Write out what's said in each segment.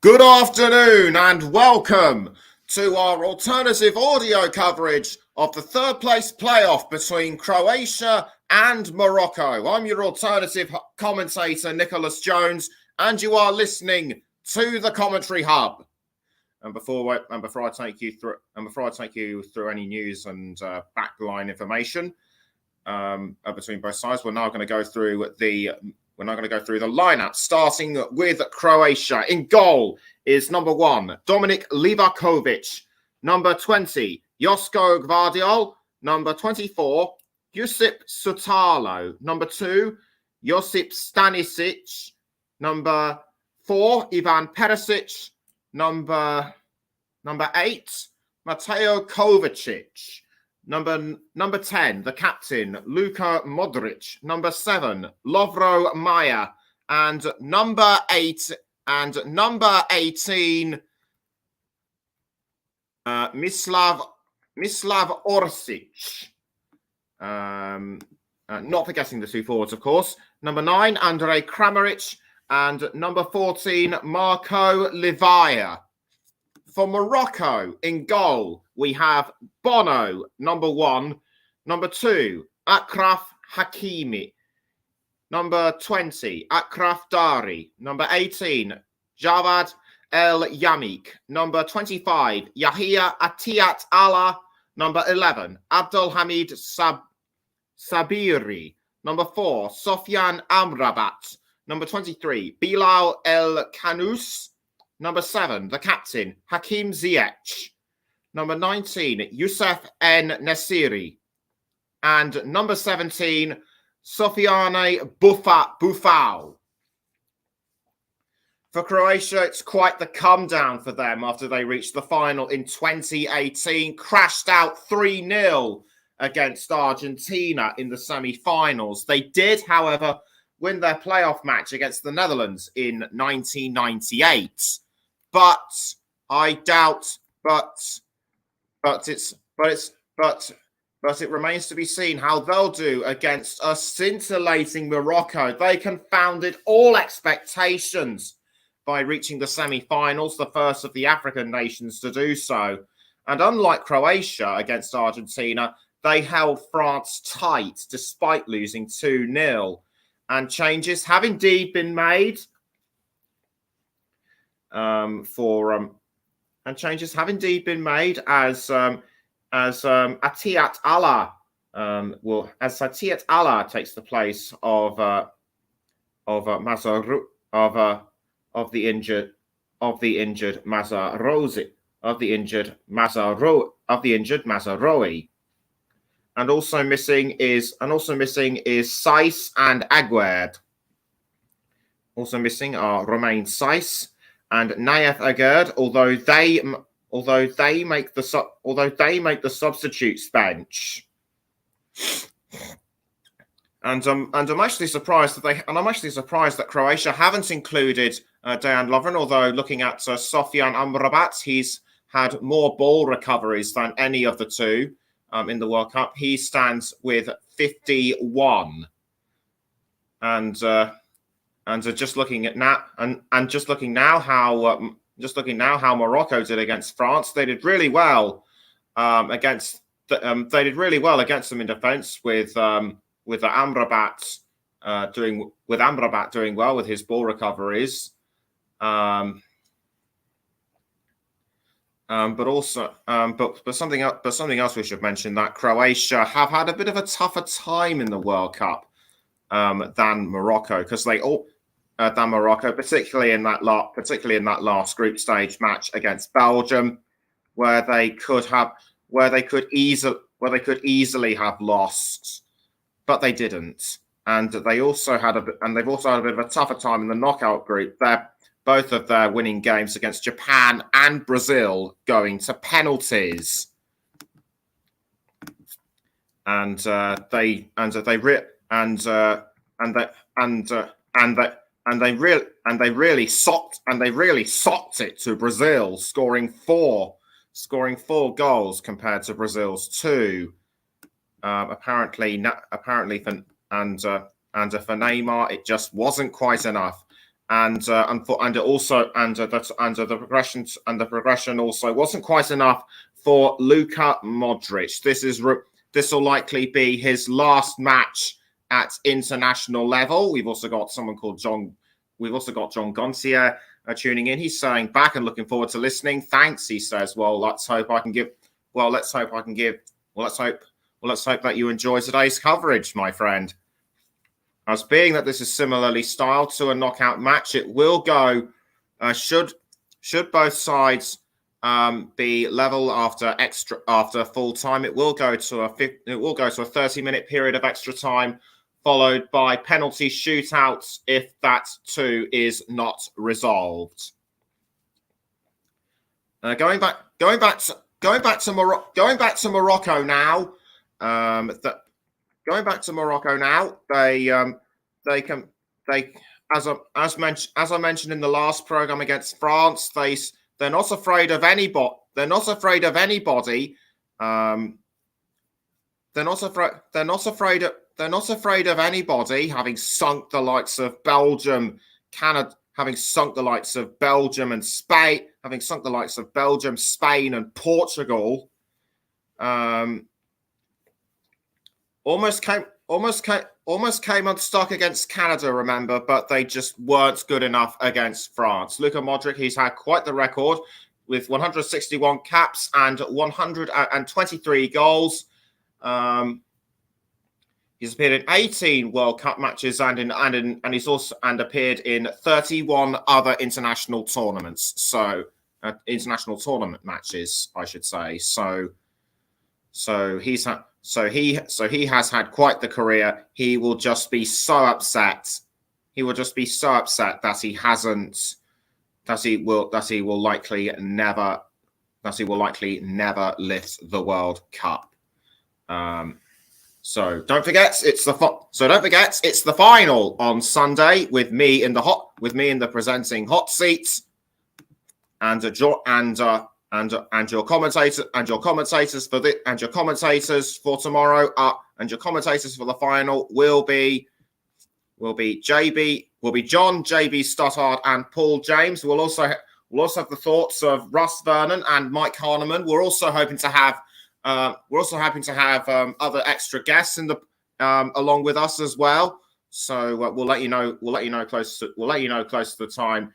Good afternoon and welcome to our alternative audio coverage of the third place playoff between Croatia and Morocco. I'm your alternative commentator, Nicholas Jones, and you are listening to the Commentary Hub. And before I take you through any news and backline information between both sides, we're now going to go through the lineup, starting with Croatia. In goal is number 1, Dominik Livakovic. Number 20, Josko Gvardiol. Number 24, Josip Sutalo. Number 2, Josip Stanisic. Number 4, Ivan Perisic. Number 8, Mateo Kovacic. Number 10, the captain, Luka Modric. Number 7, Lovro Majer. And number 18, Mislav Orsic. Not forgetting the two forwards, of course. Number 9, Andrej Kramaric. And number 14, Marco Livaya. For Morocco, in goal, we have Bono, number 1. Number 2, Achraf Hakimi. Number 20, Achraf Dari. Number 18, Javad El Yamik. Number 25, Yahia Atiat Allah. Number 11, Abdulhamid Sabiri. Number 4, Sofyan Amrabat. Number 23, Bilal El Kanous. Number 7, the captain, Hakim Ziyech. Number 19, Youssef N. Nesiri. And number 17, Sofiane Boufal. For Croatia, it's quite the come down for them after they reached the final in 2018, crashed out 3-0 against Argentina in the semi-finals. They did, however, win their playoff match against the Netherlands in 1998. But I doubt. But it remains to be seen how they'll do against a scintillating Morocco. They confounded all expectations by reaching the semi-finals, the first of the African nations to do so. And unlike Croatia against Argentina, they held France tight despite losing 2-0. And changes have indeed been made. As Atiat Allah takes the place of the injured Mazaroui. And also missing is Saiss and Aguerd. Also missing are Romain Saiss and Nayef Aguerd, although they make the substitutes bench. And I'm actually surprised that Croatia haven't included Dejan Lovren. Although looking at Sofyan Amrabat, he's had more ball recoveries than any of the two in the World Cup. He stands with 51. And just looking now how Morocco did against France, they did really well against them in defence with Amrabat doing well with his ball recoveries. But something else we should mention, that Croatia have had a bit of a tougher time in the World Cup than Morocco, particularly in that last group stage match against Belgium, where they could easily have lost, but they didn't. And they've also had a bit of a tougher time in the knockout group. Both of their winning games against Japan and Brazil going to penalties, and they really socked it to Brazil, scoring four goals compared to Brazil's 2. Apparently for Neymar, it just wasn't quite enough. the progression also wasn't quite enough for Luka Modric. This will likely be his last match at international level. We've also got John Gontier tuning in. He's saying back and looking forward to listening. Thanks, he says. Let's hope that you enjoy today's coverage, my friend. As being that this is similarly styled to a knockout match, it will go. Should both sides be level after full time, it will go to a 30-minute period of extra time, followed by penalty shootouts if that too is not resolved. Going back to Morocco now. Going back to Morocco now, as I mentioned in the last program against France, they're not afraid of anybody. They're not afraid of anybody. They're not afraid of anybody. Having sunk the likes of Belgium, Canada, having sunk the likes of Belgium and Spain, Spain and Portugal. Almost came unstuck against Canada, remember, but they just weren't good enough against France. Luka Modric, he's had quite the record with 161 caps and 123 goals. He's appeared in 18 World Cup matches and he's also appeared in 31 other international tournaments. So international tournament matches, I should say. So he has had quite the career. He will just be so upset. That he will likely never lift the World Cup. So don't forget it's the final on Sunday with me in the presenting hot seat, and your commentators for tomorrow and your commentators for the final will be John JB Stothard and Paul James. We'll also have the thoughts of Russ Vernon and Mike Harneman. We're also hoping to have other extra guests along with us as well. So we'll let you know close to the time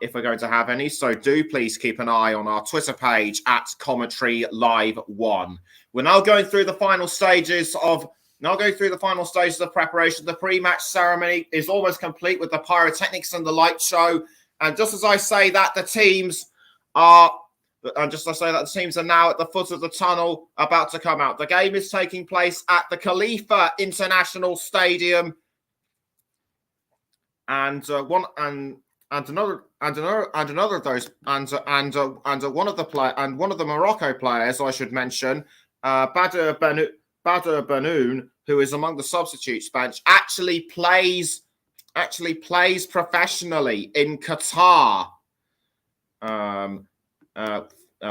if we're going to have any. So do please keep an eye on our Twitter page at Commentary Live 1. We're now going through the final stages of the preparation. The pre-match ceremony is almost complete with the pyrotechnics and the light show. And just as I say that, the teams are now at the foot of the tunnel, about to come out. The game is taking place at the Khalifa International Stadium, and one of the Morocco players, I should mention, Badr Banoun, who is among the substitutes bench, actually plays professionally in Qatar.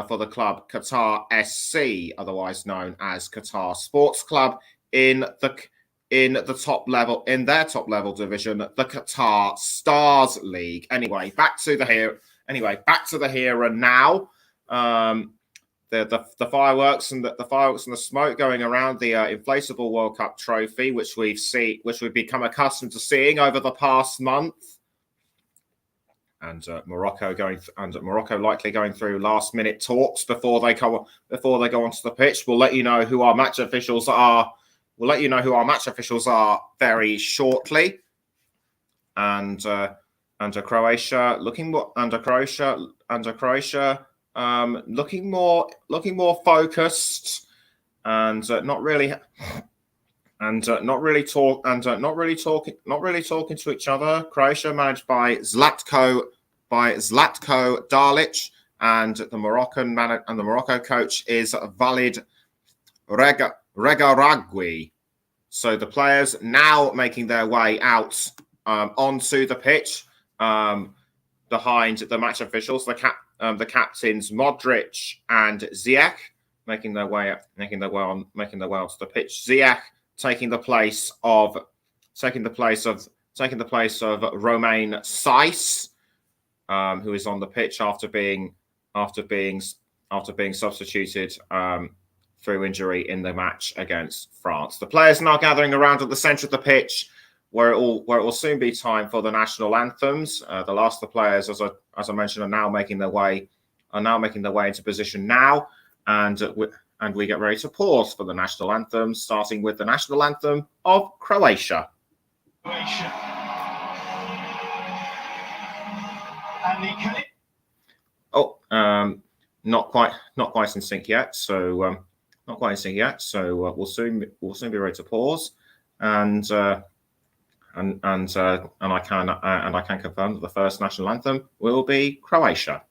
For the club Qatar SC, otherwise known as Qatar Sports Club, in their top level division, the Qatar Stars League. Anyway, back to the here and now. The fireworks and the smoke going around the inflatable World Cup trophy, which we've become accustomed to seeing over the past month. And Morocco likely going through last-minute talks before they go onto the pitch. We'll let you know who our match officials are. Very shortly. And Croatia looking more focused and not really talking to each other. Croatia managed by Zlatko Dalic, and the Morocco coach is Valid Regaragui. So the players now making their way out onto the pitch behind the match officials. The captains Modric and Ziyech making their way onto the pitch. Ziyech taking the place of taking the place of Romain Saiss, who is on the pitch after being substituted through injury in the match against France. The players now gathering around at the centre of the pitch, where it will soon be time for the national anthems. The last of the players, as I mentioned, are now making their way into position now, and we get ready to pause for the national anthem, starting with the national anthem of Croatia. Not quite in sync yet. So we'll soon be ready to pause, and I can confirm that the first national anthem will be Croatia.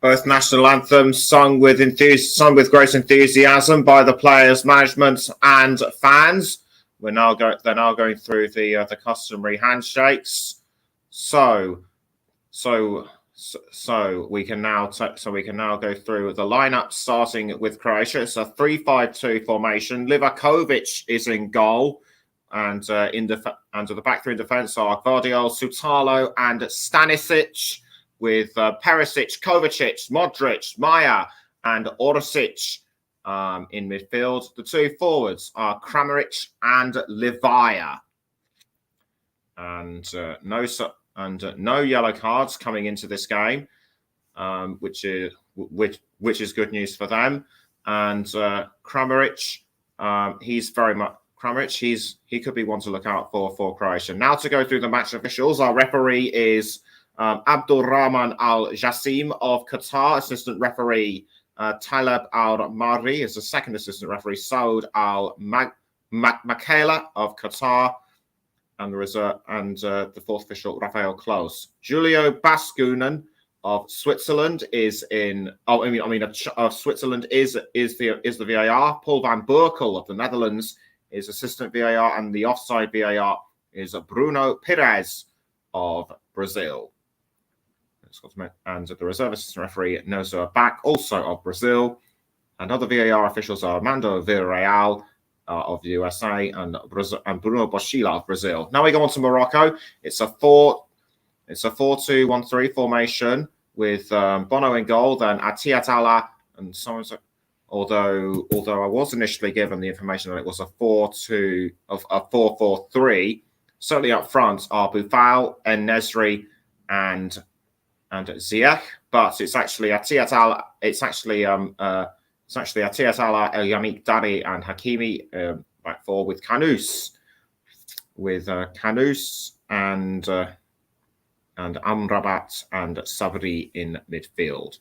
Both national anthems sung with great enthusiasm by the players, management, and fans. They're now going through the customary handshakes. So we can now go through the lineup, starting with Croatia. It's a 3-5-2 formation. Livakovic is in goal, and the back three in defence are Gvardiol, Sutalo, and Stanisic, with Perisic, Kovacic, Modric, Maya, and Orsic in midfield. The two forwards are Kramaric and Livaya. And no yellow cards coming into this game, which is good news for them. And Kramaric, he could be one to look out for Croatia. Now to go through the match officials, our referee is Abdul Rahman Al Jassim of Qatar. Assistant referee Taleb Al Mari is the second assistant referee. Saud Al Makela of Qatar, and the fourth official Rafael Klaus. Julio Baskunen of Switzerland is in. Switzerland is the VAR. Paul van Berkel of the Netherlands is assistant VAR, and the offside VAR is Bruno Pires of Brazil. And the reserve assistant referee Nozo Bak, also of Brazil. And other VAR officials are Armando Villarreal of the USA and Bruno Boschilla of Brazil. Now we go on to Morocco. It's a 4-2-1-3 formation with Bono in goal, then Atiatala and so. Although I was initially given the information that it was a 4-4-3. Certainly up front are Boufal, En-Nesyri, and Ziyech, but it's actually Atiatala. It's actually Atiatala, El Yamik Dari, and Hakimi back four with Kanous, and Amrabat and Sabri in midfield.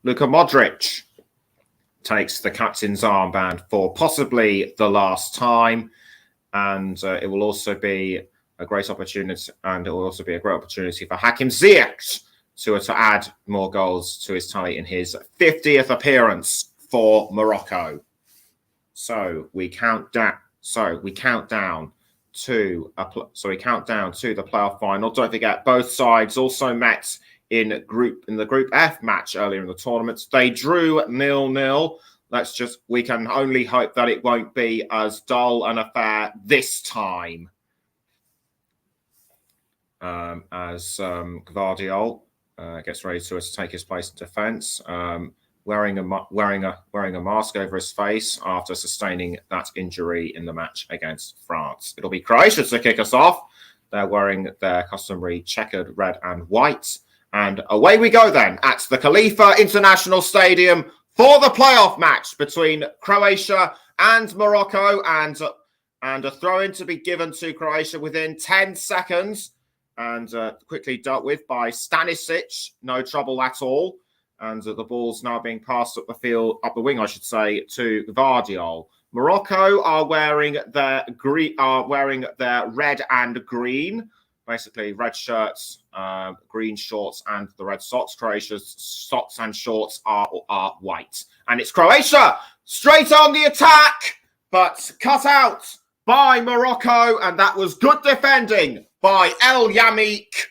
Luka Modric takes the captain's armband for possibly the last time, and it will also be a great opportunity, for Hakim Ziyech to add more goals to his tally in his 50th appearance for Morocco. So we count down. We count down to the playoff final. Don't forget, both sides also met in the Group F match earlier in the tournament. They drew 0-0. We can only hope that it won't be as dull an affair this time. As Gvardiol gets ready to take his place in defence, wearing a mask over his face after sustaining that injury in the match against France. It'll be Croatia to kick us off. They're wearing their customary checkered red and white. And away we go then at the Khalifa International Stadium for the playoff match between Croatia and Morocco, and a throw-in to be given to Croatia within 10 seconds. And quickly dealt with by Stanisic, no trouble at all. And the ball's now being passed up the wing, I should say, to Gvardiol. Morocco are wearing their red and green, basically red shirts, green shorts, and the red socks. Croatia's socks and shorts are white, and it's Croatia straight on the attack, but cut out by Morocco, and that was good defending by El Yamik.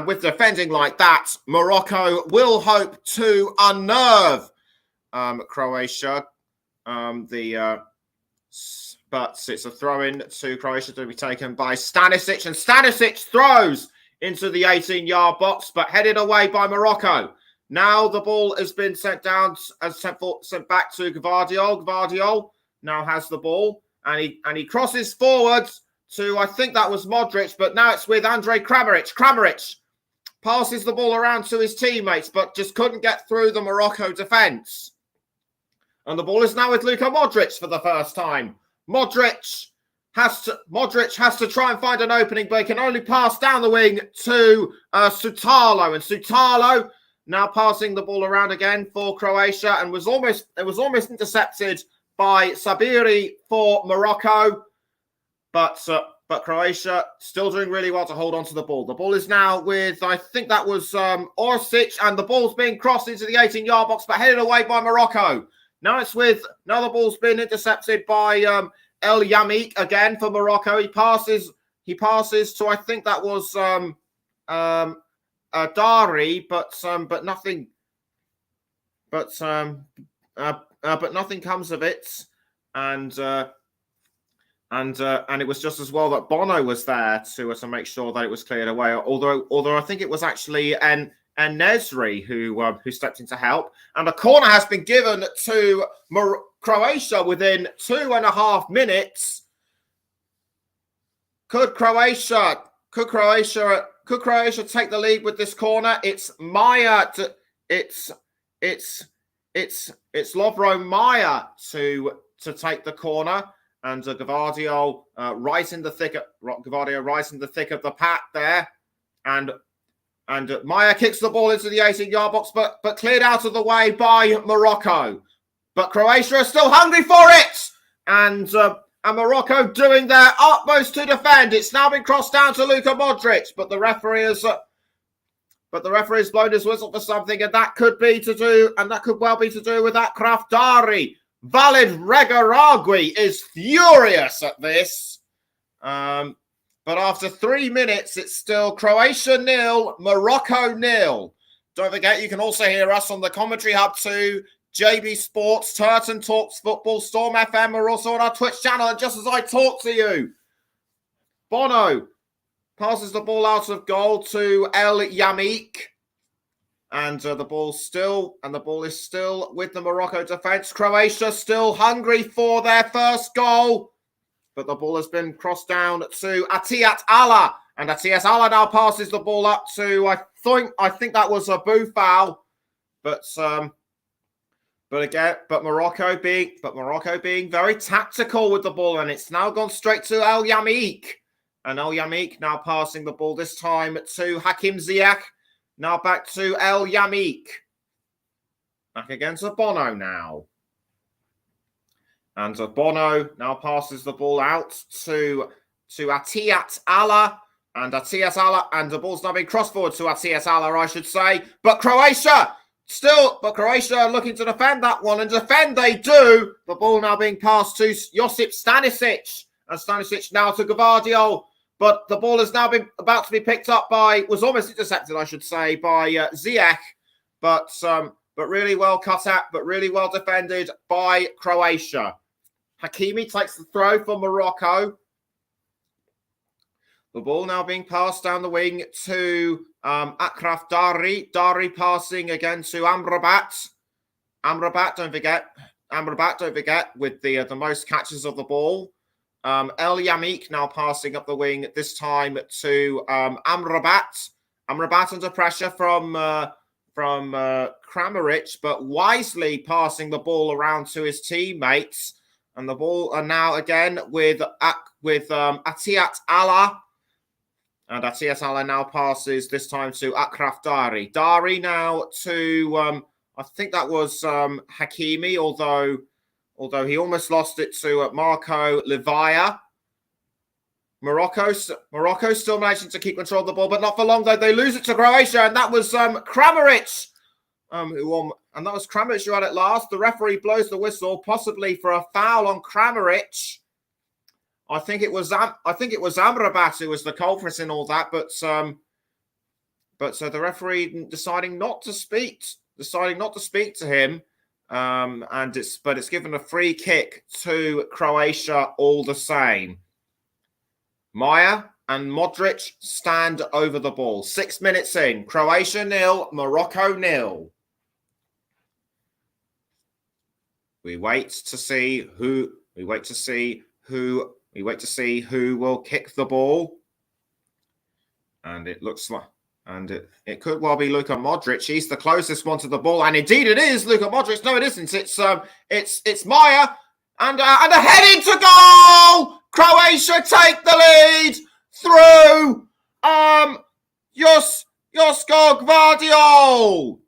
With defending like that, Morocco will hope to unnerve Croatia. But it's a throw-in to Croatia to be taken by Stanisic, and Stanisic throws into the 18-yard box, but headed away by Morocco. Now the ball has been sent back to Gvardiol. Gvardiol now has the ball, and he crosses forwards to, I think that was Modric, but now it's with Andrej Kramaric. Kramaric passes the ball around to his teammates, but just couldn't get through the Morocco defence. And the ball is now with Luka Modric for the first time. Modric has to try and find an opening, but he can only pass down the wing to Sutalo. And Sutalo now passing the ball around again for Croatia, and was almost intercepted by Sabiri for Morocco. But Croatia still doing really well to hold on to the ball. The ball is now with, I think that was Orsic, and the ball's being crossed into the 18-yard box, but headed away by Morocco. Now the ball's been intercepted by El Yamik again for Morocco. He passes to, I think that was Dari, but nothing comes of it, and it was just as well that Bono was there to make sure that it was cleared away. Although I think it was actually En-Nesyri who stepped in to help, and a corner has been given to Croatia within 2.5 minutes. Could Croatia take the lead with this corner? It's Maya. It's Lovro Maya to take the corner, and Gvardiol right in the thick of the pack there, and Maya kicks the ball into the 18-yard box, but cleared out of the way by Morocco. But Croatia are still hungry for it, and Morocco doing their utmost to defend. It's now been crossed down to Luka Modric, but the referee has blown his whistle for something, and that could well be to do with that Kraftari. Valid Regaragui is furious at this. But But after 3 minutes, it's still Croatia 0, Morocco 0. Don't forget, you can also hear us on the Commentary Hub too, JB Sports, Turton Talks Football, Storm FM. We're also on our Twitch channel. And just as I talk to you, Bono passes the ball out of goal to El Yamik. And the ball is still with the Morocco defence. Croatia still hungry for their first goal. But the ball has been crossed down to Atiat Allah. And Atiat Allah now passes the ball up to, I think that was a boo foul. But Morocco being very tactical with the ball, and it's now gone straight to El Yamik. And El Yamik now passing the ball this time to Hakim Ziyech. Now back to El Yamik. Back again to Bono now. And Bono now passes the ball out to Atiat Allah. And Atiat Allah, and the ball's now being crossed forward to Atiat Allah, I should say. But Croatia looking to defend that one, and defend they do. The ball now being passed to Josip Stanisic. And Stanisic now to Gvardiol. But the ball has now been about to be picked up was almost intercepted, I should say, by Ziyech. But really well cut at, but really well defended by Croatia. Hakimi takes the throw for Morocco. The ball now being passed down the wing to Akraf Dari. Dari passing again to Amrabat. Amrabat, don't forget, with the most catches of the ball. El Yamik now passing up the wing, this time to Amrabat. Amrabat under pressure from Kramaric, but wisely passing the ball around to his teammates. And the ball are now again with Atiat Allah. And Atiat Allah now passes this time to Akraf Dari. Dari now to, I think that was Hakimi, although he almost lost it to Marco Livaya. Morocco still managing to keep control of the ball, but not for long, though. They lose it to Croatia, and that was Kramaric. And that was Kramaric who had it last. The referee blows the whistle, possibly for a foul on Kramaric. I think it was Amrabat who was the culprit in all that, but so the referee deciding not to speak to him, and it's given a free kick to Croatia all the same. Maya and Modric stand over the ball. 6 minutes in, Croatia 0, Morocco 0. We wait to see who will kick the ball. And it looks like, it could well be Luka Modric. He's the closest one to the ball, and indeed it is Luka Modric. No, it isn't. It's Maya, and a head into goal. Croatia take the lead through Josko Gvardiol.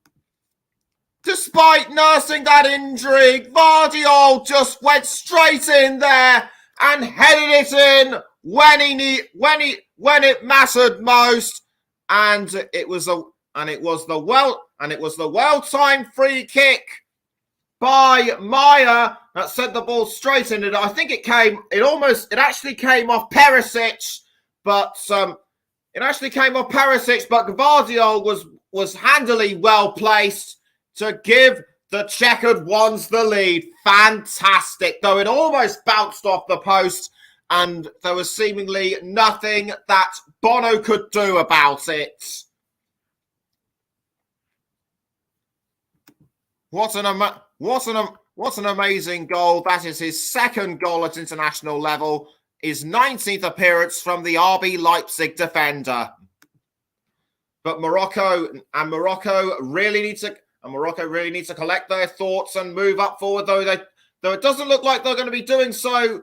Despite nursing that injury, Gvardiol just went straight in there and headed it in when it mattered most, and it was the well-timed free kick by Maya that sent the ball straight in. I think it actually came off Perisic, but Gvardiol was handily well placed to give the checkered ones the lead. Fantastic, though it almost bounced off the post, and there was seemingly nothing that Bono could do about it. What an amazing goal. That is his second goal at international level, his 19th appearance from the RB Leipzig defender. But Morocco really need to collect their thoughts and move up forward, though it doesn't look like they're going to be doing so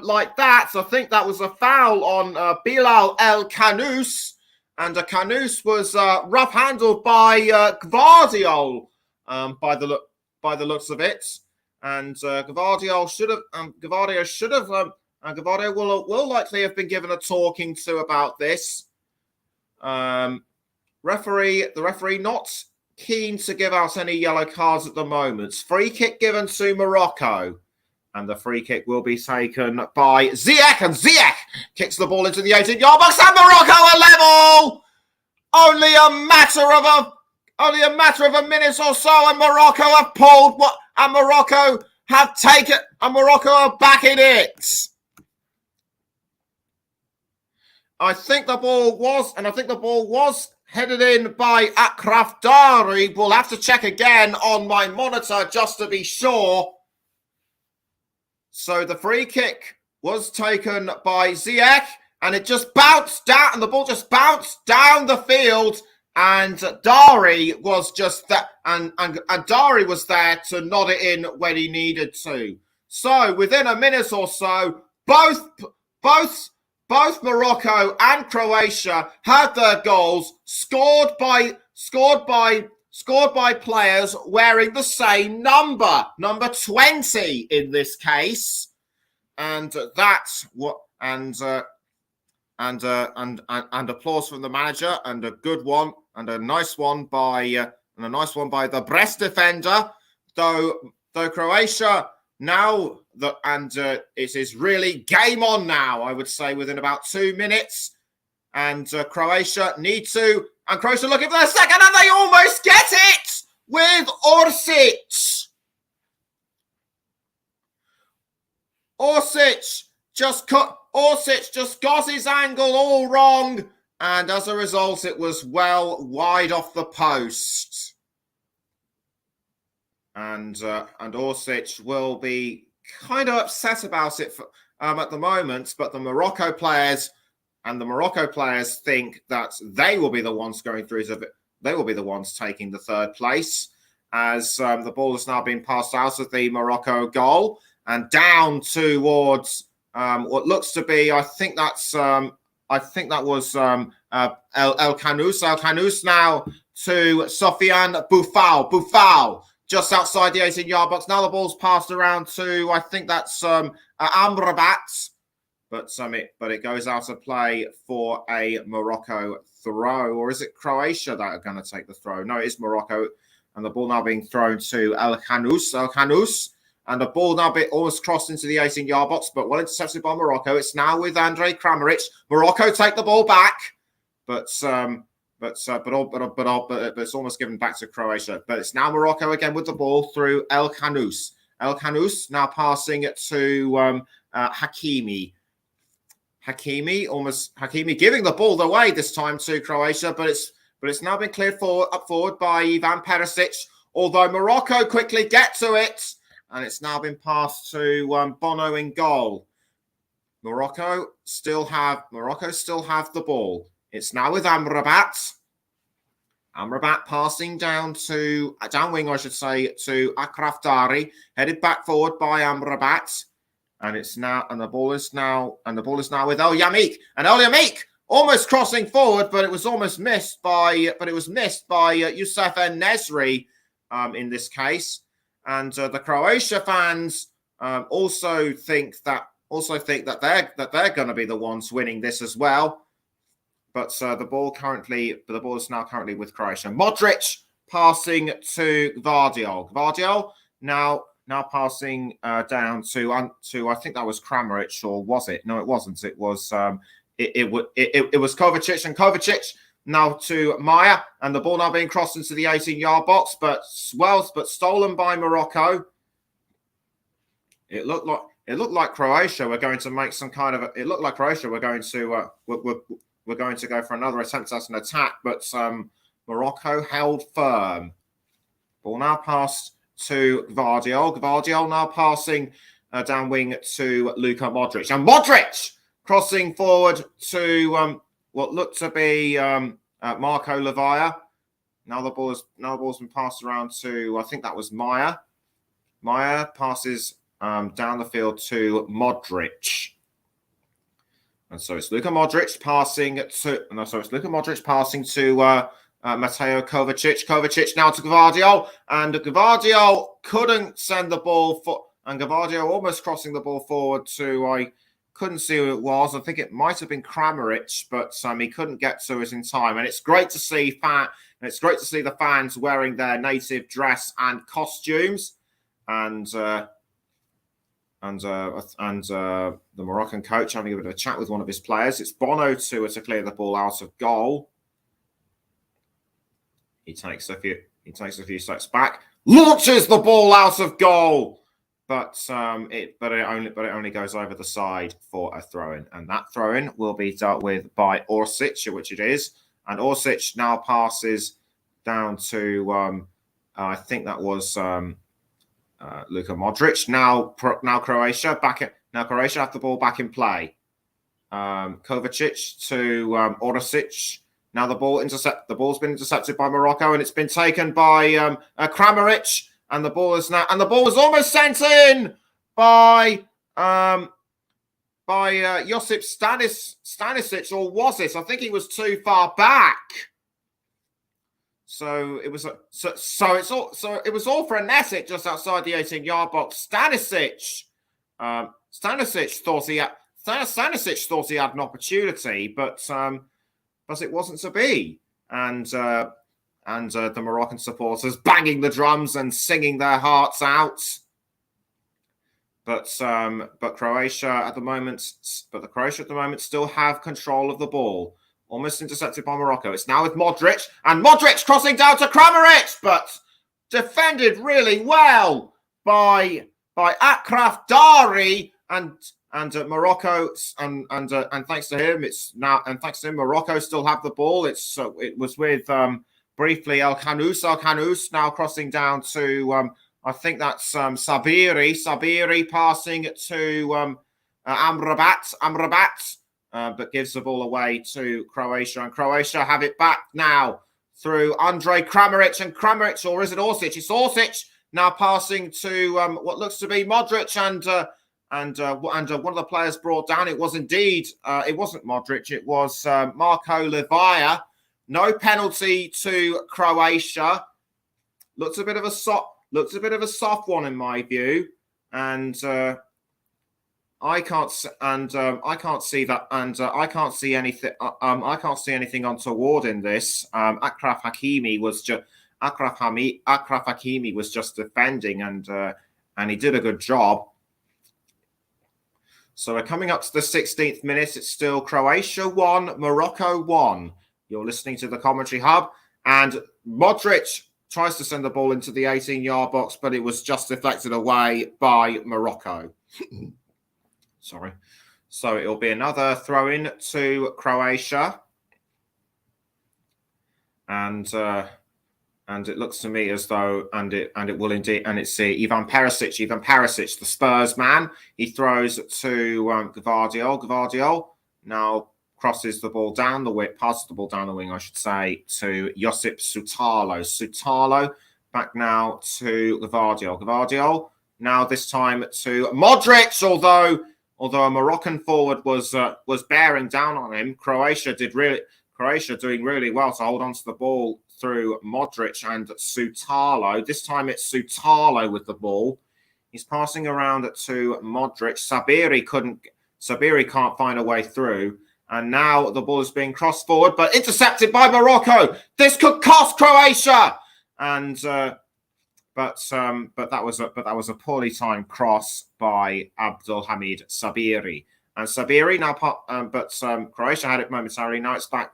like that. So I think that was a foul on Bilal El Kanous, and Kanous was rough handled by Gvardiol by the looks of it, and Gvardiol will likely have been given a talking to about this. The referee not keen to give out any yellow cards at the moment. Free kick given to Morocco. And the free kick will be taken by Ziyech, and Ziyech kicks the ball into the 18-yard box, and Morocco are level. Only a matter of a minute or so, and Morocco have pulled what, and Morocco have taken, and Morocco are back in it. I think the ball was headed in by Achraf Dari. We'll have to check again on my monitor just to be sure. So the free kick was taken by Ziyech, and it just bounced down, and the ball just bounced down the field, and Dari was just that, and Dari was there to nod it in when he needed to. So within a minute or so, both Morocco and Croatia had their goals scored by players wearing the same number 20 in this case, and that's what and applause from the manager, and a good one, and a nice one by the Brest defender. Though Croatia now it is really game on now, I would say, within about 2 minutes, and Croatia need to. And Croatia looking for their second, and they almost get it with Orsic. Orsic just got his angle all wrong, and as a result, it was well wide off the post. And Orsic will be kind of upset about it at the moment, but the Morocco players think that they will be the ones going through. They will be the ones taking the third place, as the ball has now been passed out of the Morocco goal and down towards what looks to be. I think that was El Khanous. El Khanous now to Sofiane Boufal. Just outside the 18-yard box. Now the ball's passed around to, I think that's Amrabat. But it goes out of play for a Morocco throw. Or is it Croatia that are going to take the throw? No, it is Morocco. And the ball now being thrown to El Khanous. And the ball now almost crossed into the 18-yard box, but well intercepted by Morocco. It's now with Andre Kramaric. Morocco take the ball back. But it's almost given back to Croatia. But it's now Morocco again with the ball through El Khanous. El Khanous now passing it to Hakimi. Hakimi giving the ball away this time to Croatia, but it's now been cleared forward by Ivan Perisic. Although Morocco quickly get to it, and it's now been passed to Bono in goal. Morocco still have the ball. It's now with Amrabat. Amrabat passing downwing, to Achraf Dari, headed back forward by Amrabat, and the ball is now with El Yamik, and El Yamik almost crossing forward, but it was missed by Youssef En-Nesyri in this case, and the Croatia fans also think that they're going to be the ones winning this as well. But the ball is now currently with Croatia. Modric passing to Gvardiol. Gvardiol now passing down to I think that was Kramaric, or was it? No, it wasn't. It was it was Kovacic, and Kovacic now to Maya, and the ball now being crossed into the 18-yard box, but stolen by Morocco. It looked like Croatia were going to make some kind of. It looked like Croatia were going to. We're going to go for another attempt at an attack, but Morocco held firm. Ball now passed to Gvardiol. Gvardiol now passing down wing to Luka Modric. And Modric crossing forward to what looked to be Marco Lavia. Now the ball's been passed around to, I think that was Maya. Maya passes down the field to Modric. And so it's Luka Modric passing to Mateo Kovacic. Kovacic now to Gvardiol, and Gvardiol couldn't send the ball and Gvardiol almost crossing the ball forward to, I couldn't see who it was. I think it might have been Kramaric, but he couldn't get to it in time. And it's great to see the fans wearing their native dress and costumes, and the Moroccan coach having a bit of a chat with one of his players. It's Bono to clear the ball out of goal. He takes a few steps back, launches the ball out of goal, but it only goes over the side for a throw-in, and that throw-in will be dealt with by Orsic, which it is, and Orsic now passes down to I think that was Luka Modric. Now Croatia Croatia have the ball back in play. Kovacic to Orsic. Now the ball's been intercepted by Morocco, and it's been taken by Kramaric, and the ball is almost sent in by Josip Stanisic, or was it? I think he was too far back. So it was all frenetic just outside the 18-yard box. Stanisic thought he had an opportunity, but it wasn't to be. And the Moroccan supporters banging the drums and singing their hearts out. But Croatia at the moment still have control of the ball. Almost intercepted by Morocco. It's now with Modric, and Modric crossing down to Kramaric, but defended really well by Akraf Dari, and Morocco, and thanks to him, Morocco still have the ball. It was with briefly El Khanous now crossing down to I think that's Sabiri passing to Amrabat. But gives the ball away to Croatia, and Croatia have it back now through Andrej Kramaric, and Kramaric, or is it Orsic? It's Orsic now passing to what looks to be Modric, and one of the players brought down. It was indeed it wasn't Modric, it was Marko Livaya. No penalty to Croatia. Looks a bit of a soft one in my view, and I can't see that, and I can't see anything. I can't see anything untoward in this. Akraf Hakimi was just defending, and he did a good job. So we're coming up to the 16th minute. It's still Croatia 1, Morocco 1. You're listening to the Commentary Hub, and Modric tries to send the ball into the 18-yard box, but it was just deflected away by Morocco. Sorry. So it will be another throw-in to Croatia. And it looks to me as though, and it will indeed, and it's Ivan Perisic, the Spurs man. He throws to Gvardiol. Gvardiol now passes the ball down the wing, I should say, to Josip Sutalo. Sutalo back now to Gvardiol. Gvardiol now this time to Modric, although a Moroccan forward was bearing down on him. Croatia doing really well to hold on to the ball through Modric and Sutalo. This time it's Sutalo with the ball. He's passing around to Modric. Sabiri can't find a way through. And now the ball is being crossed forward, but intercepted by Morocco. This could cost Croatia. And but that was a poorly timed cross by Abdulhamid Sabiri. And Sabiri now, Croatia had it momentarily. Now it's back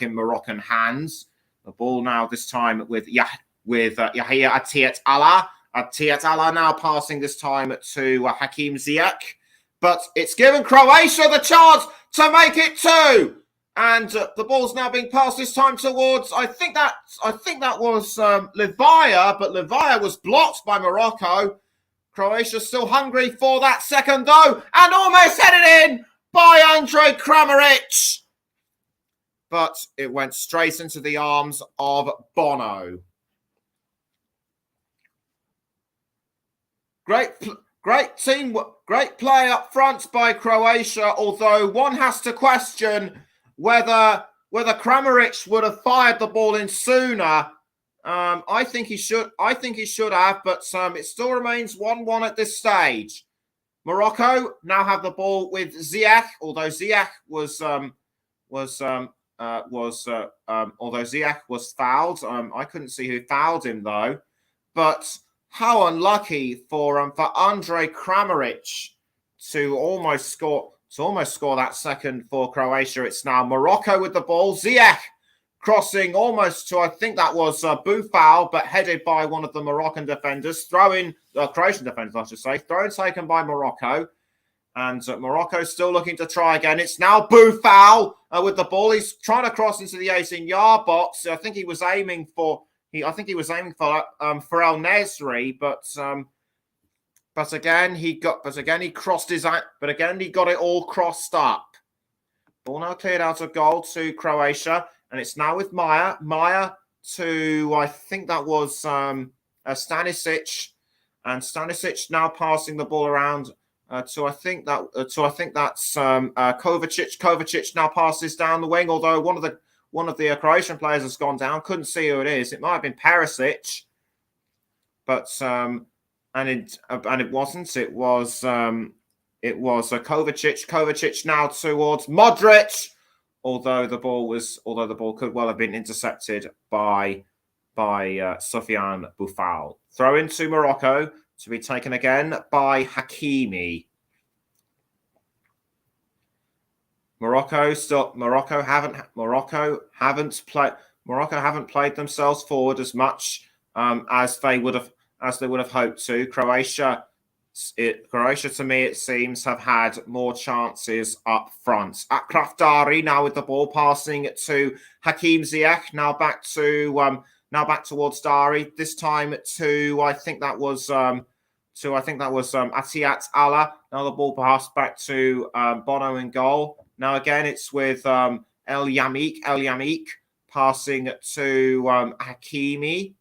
in Moroccan hands. The ball now this time with Yahya Atiat Allah. Atiat Allah now passing this time to Hakim Ziyech. But it's given Croatia the chance to make it 2. And the ball's now being passed this time towards, I think that was Livaya, but Livaya was blocked by Morocco. Croatia still hungry for that second though, and almost headed in by Andrej Kramaric. But it went straight into the arms of Bono. Great team, great play up front by Croatia, although one has to question whether Kramaric would have fired the ball in sooner. I think he should have, but it still remains 1-1 at this stage. Morocco now have the ball with Ziyech, although Ziyech was fouled. I couldn't see who fouled him though. But how unlucky for Andre Kramaric to almost score that second for Croatia. It's now Morocco with the ball. Ziyech crossing almost to, I think that was Boufal, but headed by one of the Moroccan defenders. Croatian defenders, I should say. Throw taken by Morocco. And Morocco still looking to try again. It's now Boufal with the ball. He's trying to cross into the 18-yard box. I think he was aiming for El Nesri, but again he got it all crossed up. Ball now cleared out of goal to Croatia, and it's now with Maya. Maya to, I think that was Stanisic, and Stanisic now passing the ball around. So I think that's Kovacic. Kovacic now passes down the wing, although one of the Croatian players has gone down. Couldn't see who it is. It might have been Perisic, but and it wasn't. It was Kovacic. Kovacic now towards Modric, although the ball could well have been intercepted by Sofiane Boufal. Throw into Morocco, to be taken again by Hakimi. Morocco haven't played themselves forward as much as they would have hoped to. Croatia to me, it seems, have had more chances up front. Akraf Dari now with the ball, passing to Hakim Ziyech. Now back towards Dari. This time to I think that was Atiat Allah. Now the ball passed back to Bono in goal. Now again it's with El Yamik passing to Hakimi.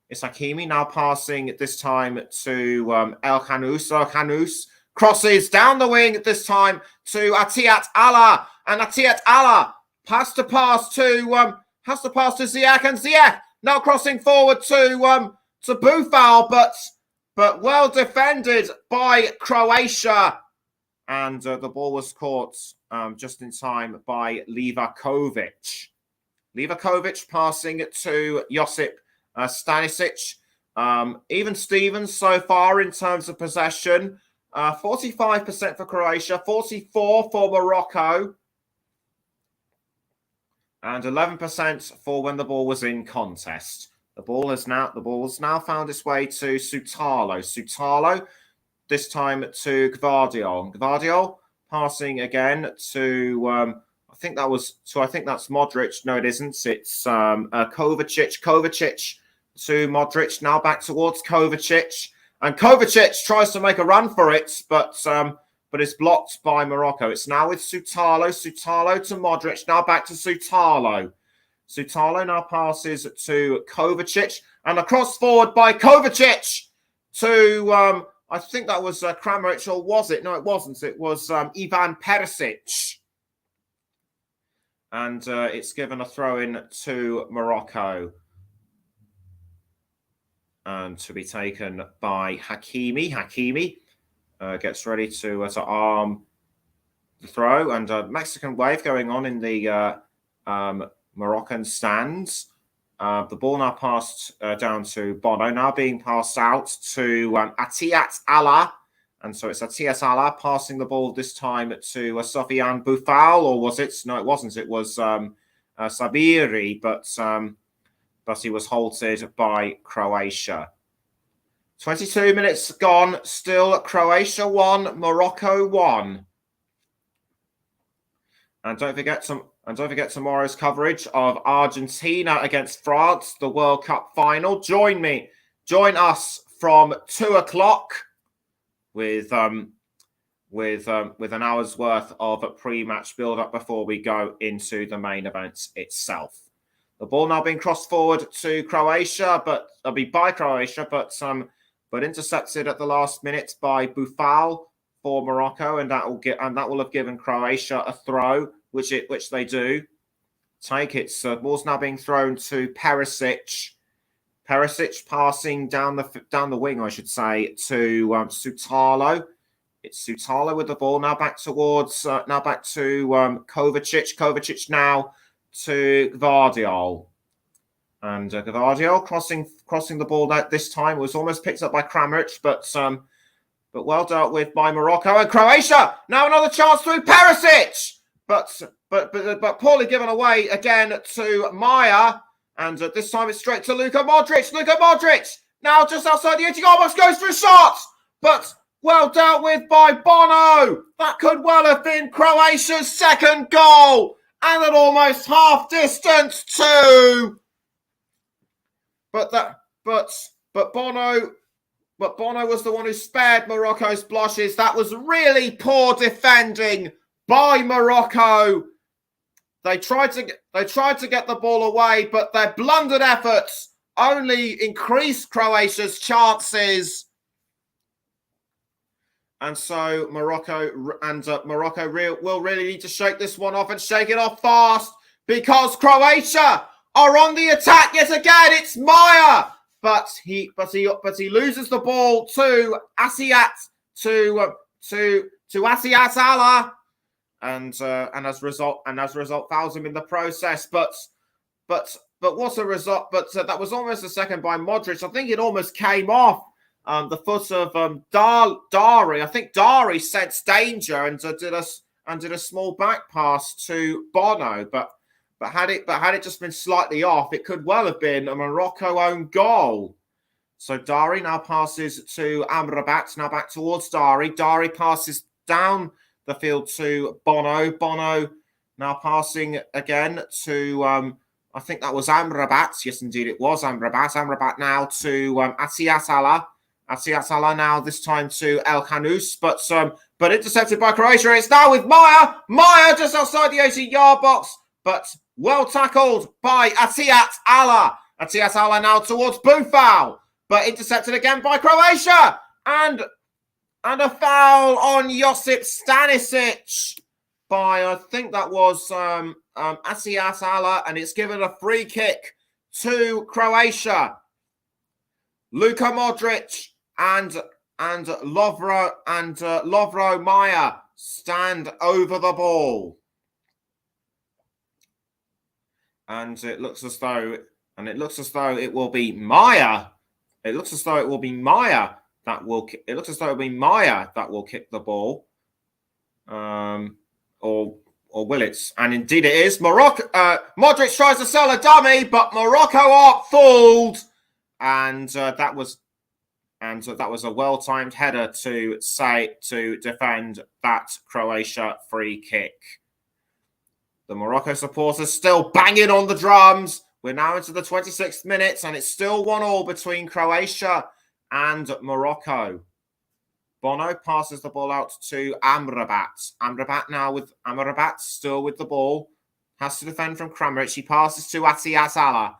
It's Hakimi now passing this time to El Khanous. El Khanous crosses down the wing this time to Atiat Allah, and Atiat Allah has to pass to Ziyech, and Ziyech now crossing forward to Boufal, but well defended by Croatia, and the ball was caught just in time by Livakovic. Livakovic passing to Josip Stanisic. Even Stevens so far in terms of possession. 45% for Croatia, 44% for Morocco, and 11% for when the ball was in contest. The ball has now found its way to Soutalo. Soutalo, this time to Gvardiol. Gvardiol passing again to I think that's Modric. No, it isn't. It's Kovacic. Kovacic to Modric. Now back towards Kovacic, and Kovacic tries to make a run for it, but it's blocked by Morocco. It's now with Soutalo. Soutalo to Modric. Now back to Soutalo. Soutalo now passes to Kovacic, and a cross forward by Kovacic to I think that was Kramaric, or was it? No, it wasn't. It was Ivan Perisic. And it's given a throw-in to Morocco. And to be taken by Hakimi. Hakimi gets ready to arm the throw. And a Mexican wave going on in the Moroccan stands. The ball now passed down to Bono, now being passed out to Atiat Allah. And so it's Atiat Allah passing the ball this time to Sofiane Boufal, or was it? No, it wasn't. It was Sabiri, but he was halted by Croatia. 22 minutes gone, still Croatia 1, Morocco 1. And don't forget tomorrow's coverage of Argentina against France, the World Cup final. Join us from 2:00 with an hour's worth of pre-match build-up before we go into the main event itself. The ball now being crossed forward to Croatia, but intercepted at the last minute by Boufal for Morocco, and that will have given Croatia a throw, which they do. Take it. So ball's now being thrown to Perisic. Perisic passing down the wing, I should say, to Soutalo. It's Soutalo with the ball now back to Kovacic. Kovacic now to Gvardiol. And Gvardiol crossing the ball out this time. It was almost picked up by Kramaric, but well dealt with by Morocco. And Croatia now another chance through Perisic, but poorly given away again to Maya. And this time it's straight to Luka Modric. Luka Modric now just outside the 80-yard box, goes through shots, but well dealt with by Bono. That could well have been Croatia's second goal, and at almost half distance too. But Bono was the one who spared Morocco's blushes. That was really poor defending by Morocco. They tried to get the ball away, but their blundered efforts only increased Croatia's chances. And so Morocco will really need to shake this one off, and shake it off fast, because Croatia are on the attack yet again. It's Maya, but he loses the ball to Asiat Asiat Allah, and as a result fouls him in the process. But what's a result? But that was almost a second by Modric. I think it almost came off the foot of Dari. I think Dari sensed danger and did a small back pass to Bono, but had it just been slightly off, it could well have been a Morocco own goal. So Dari now passes to Amrabat, now back towards Dari. Dari passes down the field to Bono. Bono now passing again to, I think that was Amrabat. Yes, indeed, it was Amrabat. Amrabat now to Atiat Allah. Atiat Allah now this time to El Khanous, but intercepted by Croatia. It's now with Maya. Maya just outside the 80-yard box, but well tackled by Atiat Allah. Atiat Allah now towards Boufal, but intercepted again by Croatia. And a foul on Josip Stanisic by, I think that was Atiat Allah, and it's given a free kick to Croatia. Luka Modric and Lovro Maya stand over the ball. And it looks as though it will be Maya. It looks as though it will be Maya that will kick the ball. Or will it? And indeed it is. Morocco. Modric tries to sell a dummy, but Morocco are fooled. And that was a well-timed header to defend that Croatia free kick. The Morocco supporters still banging on the drums. We're now into the 26th minute, and it's still 1-1 between Croatia and Morocco. Bono passes the ball out to Amrabat. Amrabat still with the ball. Has to defend from Kramaric. He passes to Atiat Allah.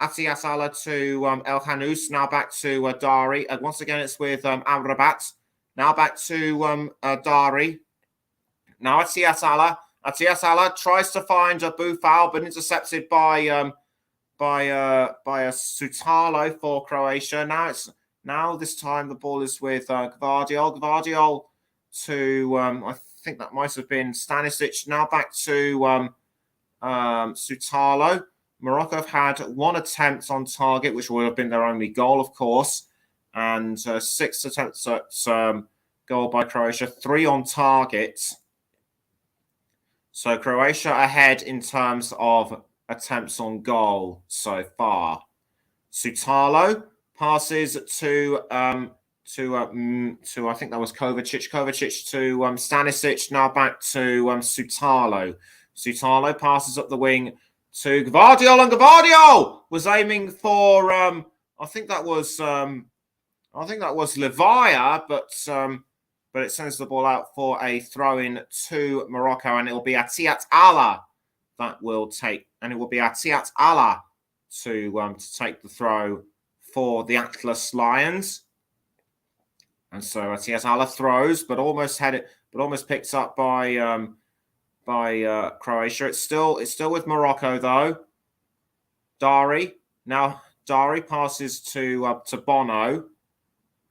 Atiat Allah to El Khanous. Now back to Dari. Once again, it's with Amrabat. Now back to Dari. Now Atiat Allah. Atiat Allah tries to find a Boufal, but intercepted by a Sutalo for Croatia. Now this time the ball is with Gvardiol. Gvardiol to I think that might have been Stanisic. Now back to Sutalo. Morocco have had one attempt on target, which would have been their only goal, of course, and 6 attempts at goal by Croatia, 3 on target. So Croatia ahead in terms of attempts on goal so far. Sutalo passes to I think that was Kovacic. Kovacic to Stanisic. Now back to Sutalo. Sutalo passes up the wing to Gvardiol, and Gvardiol was aiming for I think that was Levaya, but it sends the ball out for a throw-in to Morocco, and it will be Atiat Allah that will take, and it will be Atiat Allah to take the throw for the Atlas Lions. And so Atiat Allah throws, but almost picked up by Croatia. It's still with Morocco though. Dari passes to Bono.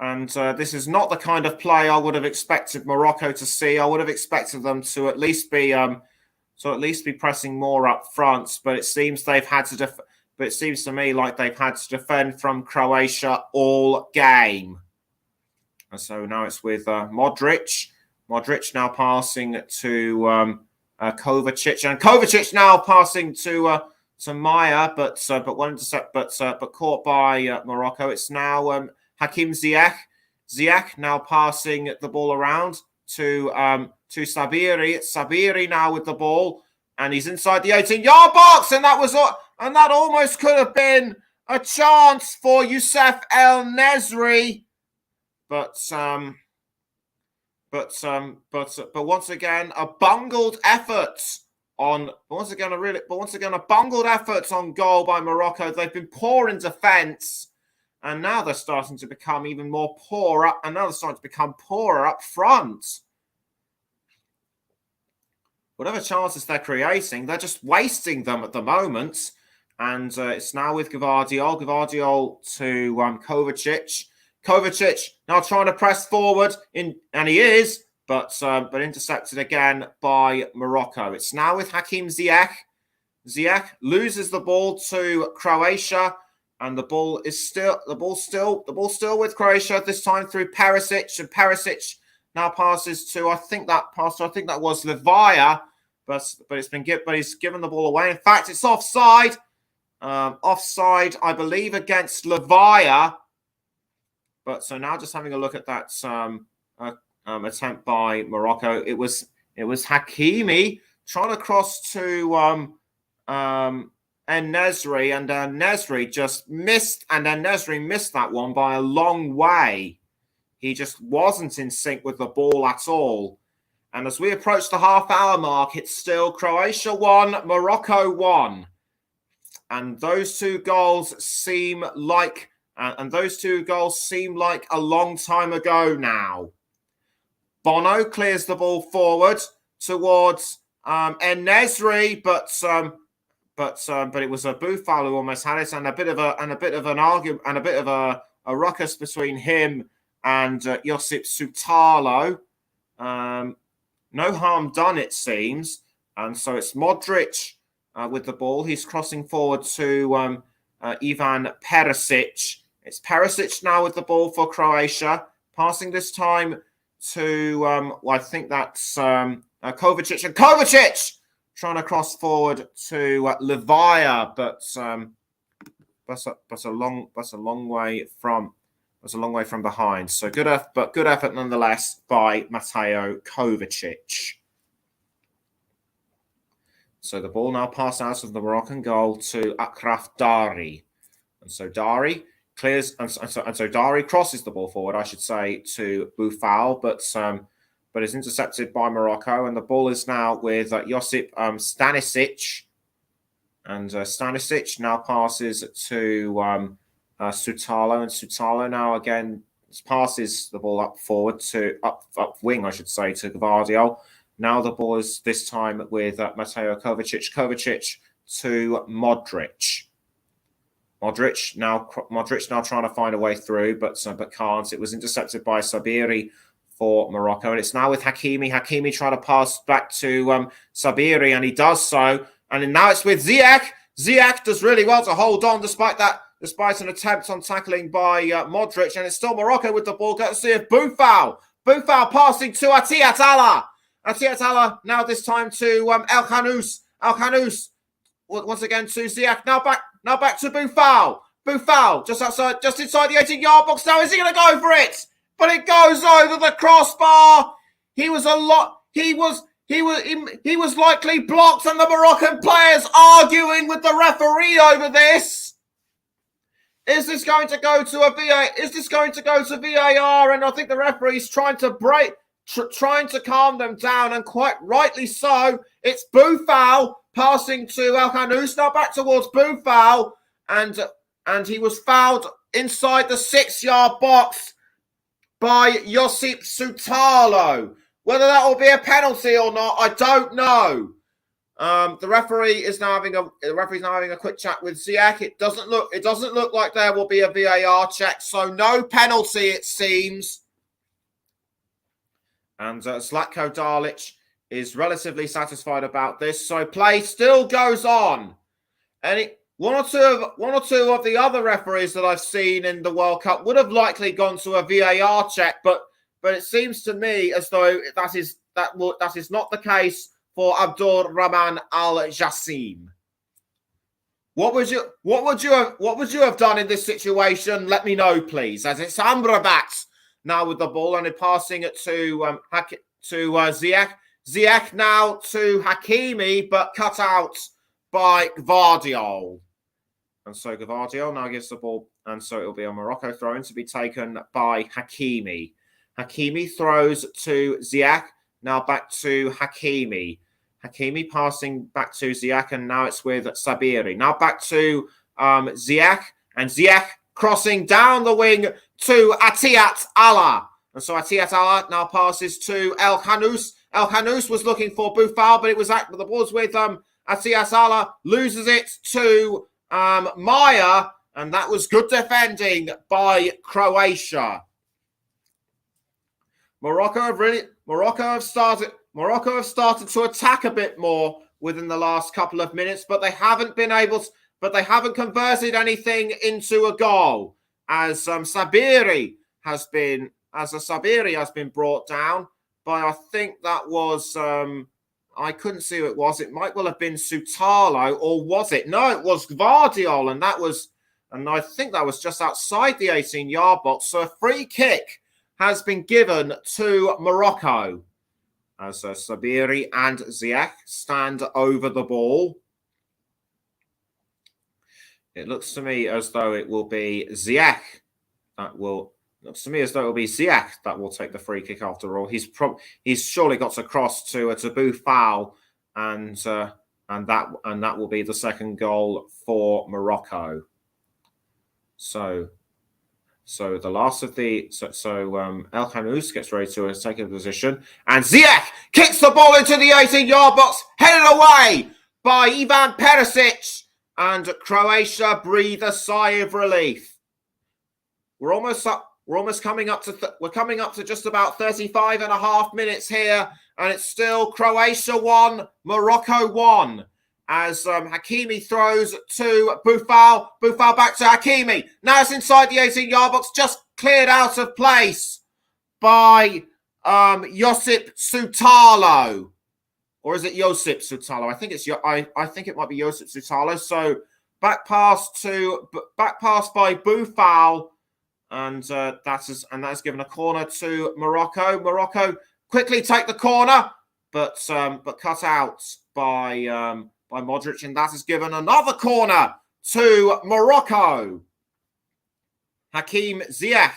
And this is not the kind of play I would have expected Morocco to see. I would have expected them to at least be pressing more up front. But it seems they've had to but it seems to me like they've had to defend from Croatia all game. And so now it's with Modric. Modric now passing to Kovacic, and Kovacic now passing to Maya, but one intercept, but caught by Morocco. It's now Hakim Ziyech. Ziyech now passing the ball around to Sabiri. It's Sabiri now with the ball, and he's inside the 18-yard box, and that almost could have been a chance for Youssef El Nesri, but once again a bungled effort on goal by Morocco. They've been poor in defence, and now they're starting to become even more poorer, and now they're starting to become poorer up front. Whatever chances they're creating, they're just wasting them at the moment. And it's now with Gvardiol. Gvardiol to Kovacic. Kovacic now trying to press forward, and he is, but intercepted again by Morocco. It's now with Hakim Ziyech. Ziyech loses the ball to Croatia, and the ball still with Croatia, this time through Perisic, and Perisic now passes to I think that was Levaya, but he's given the ball away. In fact, it's offside. Offside, I believe, against Levaya. But so now just having a look at that attempt by Morocco, it was Hakimi trying to cross to En-Nesyri, and En-Nesyri just missed, and En-Nesyri missed that one by a long way. He just wasn't in sync with the ball at all. And as we approach the half-hour mark, it's still Croatia 1, Morocco 1. And those two goals seem like a long time ago now. Bono clears the ball forward towards En-Nesyri, but it was a Boufal who almost had it, and a bit of an argument and a bit of a ruckus between him and Josip Sutalo. No harm done, it seems. And so it's Modric with the ball. He's crossing forward to Ivan Perisic. It's Perisic now with the ball for Croatia, passing this time to I think that's Kovacic, and Kovacic trying to cross forward to Levaya, but a long way from behind. So good effort nonetheless by Mateo Kovacic. So the ball now passed out of the Moroccan goal to Achraf Dari, and so Dari clears, and so Dari crosses the ball forward, I should say, to Boufal, but is intercepted by Morocco, and the ball is now with Josip Stanisic, and Stanisic now passes to Sutalo, and Sutalo now again passes the ball up wing, I should say, to Gvardiol. Now the ball is this time with Mateo Kovacic. Kovacic to Modric. Modric now trying to find a way through, but can't. It was intercepted by Sabiri for Morocco, and it's now with Hakimi. Hakimi trying to pass back to Sabiri, and he does so. And now it's with Ziyech. Ziyech does really well to hold on despite an attempt on tackling by Modric, and it's still Morocco with the ball. Courtesy of Boufal. Boufal passing to Atiat Allah. Atiat Allah now this time to El Khanous. El Khanous once again to Ziyech. Now back to Boufal. Boufal just inside the 18-yard box. Now is he going to go for it? But it goes over the crossbar. He was likely blocked, and the Moroccan players arguing with the referee over this. Is this going to go to VAR? And I think the referee's trying to calm them down, and quite rightly so. It's Boufal passing to El Khanous, now back towards Boufal, and he was fouled inside the 6-yard box by Josip Sutalo. Whether that will be a penalty or not, I don't know. The referee is now having a quick chat with Ziyech. It doesn't look like there will be a VAR check, so no penalty, it seems. And Zlatko Dalic is relatively satisfied about this. So play still goes on. And one or two of the other referees that I've seen in the World Cup would have likely gone to a VAR check, but it seems to me as though that is not the case for Abdur Rahman Al Jassim. What would you have done in this situation? Let me know, please. As it's Amrabat now with the ball and passing it to Ziyech. Ziyech now to Hakimi, but cut out by Gvardiol. And so Gvardiol now gives the ball, and so it'll be a Morocco throw-in to be taken by Hakimi. Hakimi throws to Ziyech, now back to Hakimi. Hakimi passing back to Ziyech, and now it's with Sabiri. Now back to Ziyech, and Ziyech crossing down the wing to Atiat Allah. And so Atiat Allah now passes to El Khanous. El Khanous was looking for Boufal, but the ball's with Atiat Allah, loses it to Maya, and that was good defending by Croatia. Morocco have started to attack a bit more within the last couple of minutes, but they haven't converted anything into a goal. As Sabiri has been brought down by, I think that was I couldn't see who it was. It might well have been Sutalo, or was it? No, it was Gvardiol, and I think that was just outside the 18-yard box. So a free kick has been given to Morocco as Sabiri and Ziyech stand over the ball. It looks to me as though it will be Ziyech that will take the free kick after all. He's surely got to cross to Boufal, and that will be the second goal for Morocco. So the last of the El Khanous gets ready to take a position, and Ziyech kicks the ball into the 18-yard box, headed away by Ivan Perisic, and Croatia breathe a sigh of relief. We're coming up to just about 35 and a half minutes here, and it's still Croatia 1, Morocco 1. As Hakimi throws to Boufal. Boufal back to Hakimi. Now it's inside the 18-yard box, just cleared out of place by Josip Sutalo. Or is it Josip Sutalo? I think it might be Josip Sutalo. So back pass by Boufal, and that's given a corner to Morocco. Morocco quickly take the corner, but cut out by Modric, and that has given another corner to Morocco. Hakim Ziyech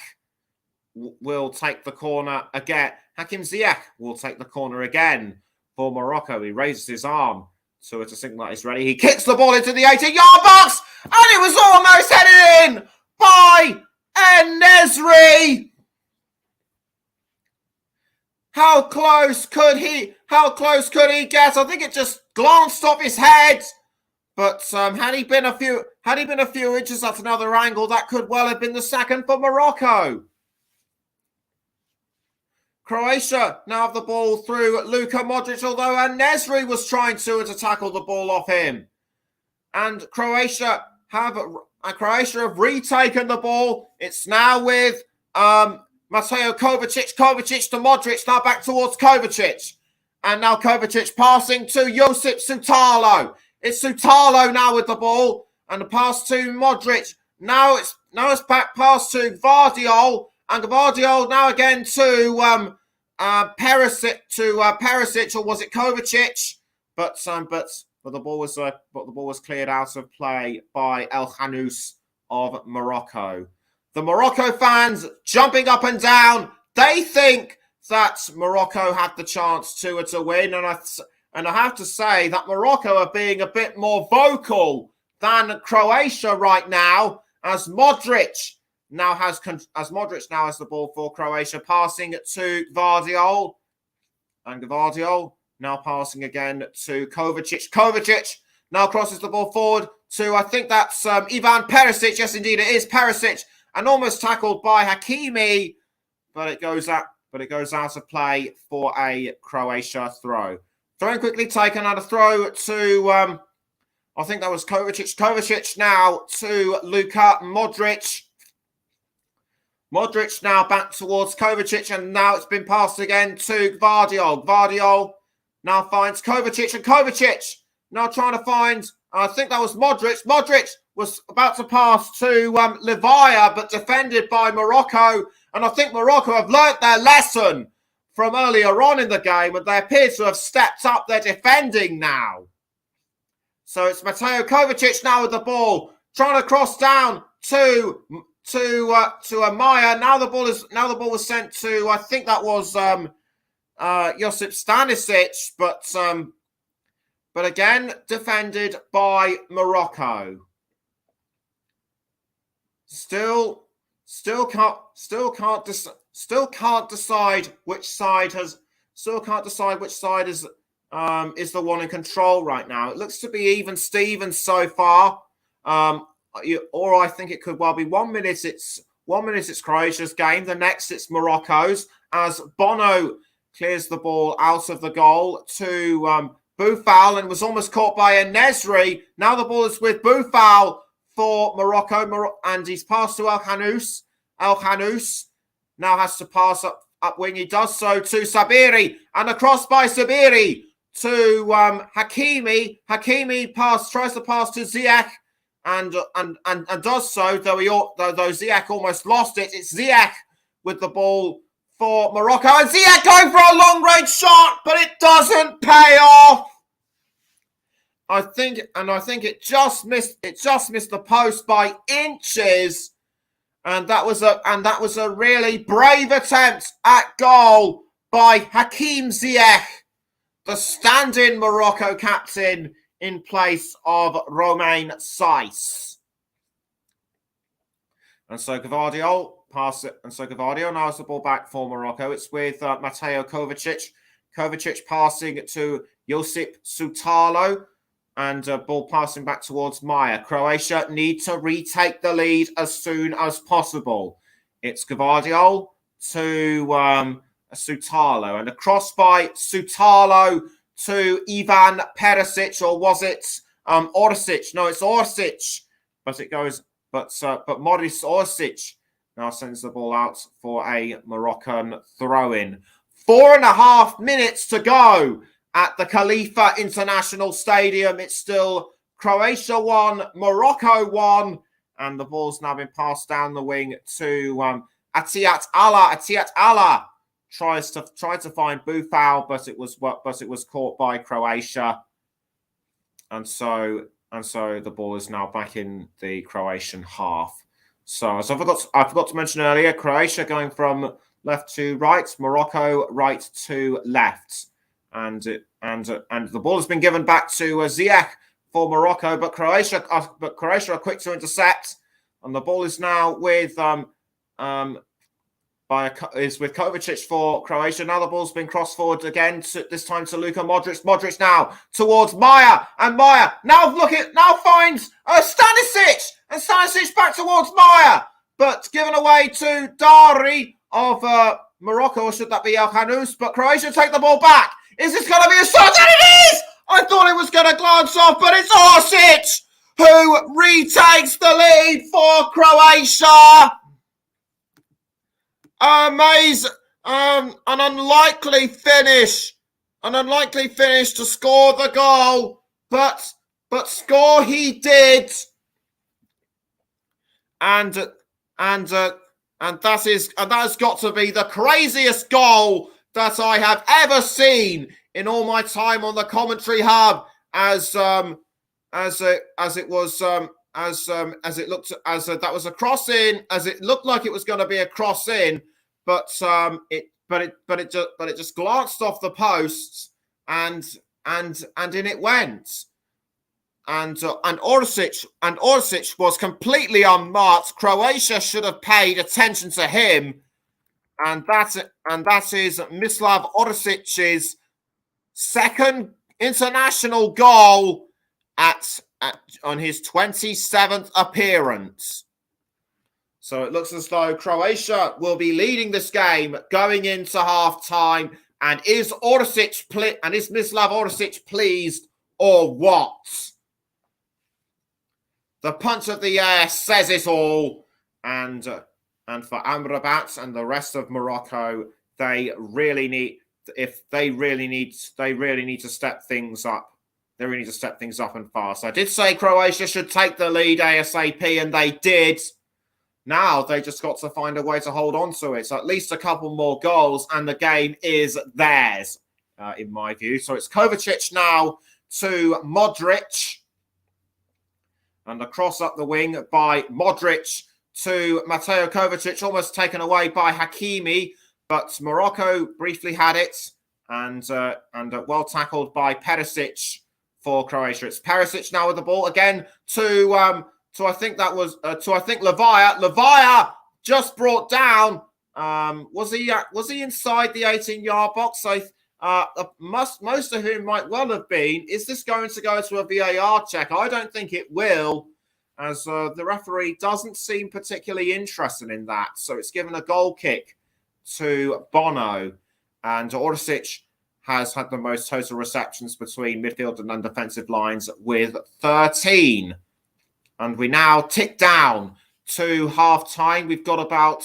will take the corner again. Hakim Ziyech will take the corner again for Morocco. He raises his arm to signal that he's ready. He kicks the ball into the 18-yard box, and it was almost headed in by En-Nesyri. How close could he get? I think it just glanced off his head. But had he been a few inches at another angle, that could well have been the second for Morocco. Croatia now have the ball through Luka Modric, although En-Nesyri was trying to tackle the ball off him. And Croatia have retaken the ball. It's now with Mateo Kovacic. Kovacic to Modric, now back towards Kovacic. And now Kovacic passing to Josip Sutalo. It's Sutalo now with the ball. And the pass to Modric. Now it's back pass to Gvardiol. And Gvardiol now again to Perisic, or was it Kovacic? But the ball was cleared out of play by El Khanous of Morocco. The Morocco fans jumping up and down. They think that Morocco had the chance to win, and I have to say that Morocco are being a bit more vocal than Croatia right now, as Modric now has the ball for Croatia, passing to Gvardiol, and Gvardiol now passing again to Kovacic. Kovacic now crosses the ball forward to, I think that's Ivan Perisic. Yes, indeed, it is Perisic, and almost tackled by Hakimi, but it goes out of play for a Croatia throw. Throwing quickly taken, and a throw to I think that was Kovacic. Kovacic now to Luka Modric. Modric now back towards Kovacic, and now it's been passed again to Gvardiol. Gvardiol now finds Kovacic, and Kovacic now trying to find, I think that was Modric. Modric was about to pass to Livaya, but defended by Morocco. And I think Morocco have learnt their lesson from earlier on in the game, and they appear to have stepped up their defending now. So it's Mateo Kovacic now with the ball, trying to cross down to Amaya. Now the ball was sent to, I think that was Josip Stanisic, but again defended by Morocco. Still can't decide which side is the one in control right now. It looks to be even Stevens so far. Or I think it could well be 1 minute. It's Croatia's game. The next it's Morocco's, as Bono clears the ball out of the goal to Boufal and was almost caught by En-Nesyri. Now the ball is with Boufal for Morocco, and he's passed to El Hanous. El Hanous now has to pass up wing. He does so to Sabiri, and across by Sabiri to Hakimi. Hakimi tries to pass to Ziyech. And does so, though Ziyech almost lost it. It's Ziyech with the ball for Morocco, and Ziyech going for a long-range shot, but it doesn't pay off. I think it just missed the post by inches, and that was a really brave attempt at goal by Hakim Ziyech, the stand-in Morocco captain, in place of Romain Saiss. And so Gvardiol pass it, and so Gvardiol now has the ball back for Morocco. It's with Mateo Kovacic. Kovacic passing to Josip Sutalo, and ball passing back towards Maya. Croatia need to retake the lead as soon as possible. It's Gvardiol to Sutalo, and across by Sutalo to Ivan Perisic, or was it Orsic? No, it's Orsic, but Moris Orsic now sends the ball out for a Moroccan throw-in. 4.5 minutes to go at the Khalifa International Stadium. It's still Croatia 1, Morocco 1, and the ball's now been passed down the wing to Atiat Allah. Atiat Allah tried to find Boufal, but it was caught by Croatia, and so the ball is now back in the Croatian half. So as I forgot to mention earlier, Croatia going from left to right, Morocco right to left, and the ball has been given back to Ziyech for Morocco, but Croatia are quick to intercept, and the ball is now with Kovacic for Croatia. Now the ball's been crossed forward again, this time to Luka Modric. Modric now towards Maya, and Maya now finds Stanisic, and Stanisic back towards Maya, but given away to Dari of Morocco, or should that be El Hanous? But Croatia take the ball back. Is this going to be a shot? And it is! I thought it was going to glance off, but it's Orsic who retakes the lead for Croatia. Amazing. An unlikely finish to score the goal, but score he did, and that has got to be the craziest goal that I have ever seen in all my time on the commentary hub. That was a cross in, as it looked like it was going to be a cross in. But it just glanced off the posts, and in it went, and Orsic was completely unmarked. Croatia should have paid attention to him, and that is Mislav Orsic's second international goal on his 27th appearance. So it looks as though Croatia will be leading this game going into half-time. And is Mislav Orsic pleased or what? The punch of the air says it all. And for Amrabat and the rest of Morocco, they really need to step things up. They really need to step things up and fast. I did say Croatia should take the lead ASAP, and they did. Now they just got to find a way to hold on to it. So at least a couple more goals, and the game is theirs, in my view. So it's Kovacic now to Modric. And a cross up the wing by Modric to Mateo Kovacic, almost taken away by Hakimi. But Morocco briefly had it, and well tackled by Perisic for Croatia. It's Perisic now with the ball again to I think Lavia. Lavia just brought down. Was he inside the 18-yard box? Most of whom might well have been. Is this going to go to a VAR check? I don't think it will, as the referee doesn't seem particularly interested in that. So it's given a goal kick to Bono, and Orsic has had the most total receptions between midfield and defensive lines with 13. And we now tick down to half-time. We've got about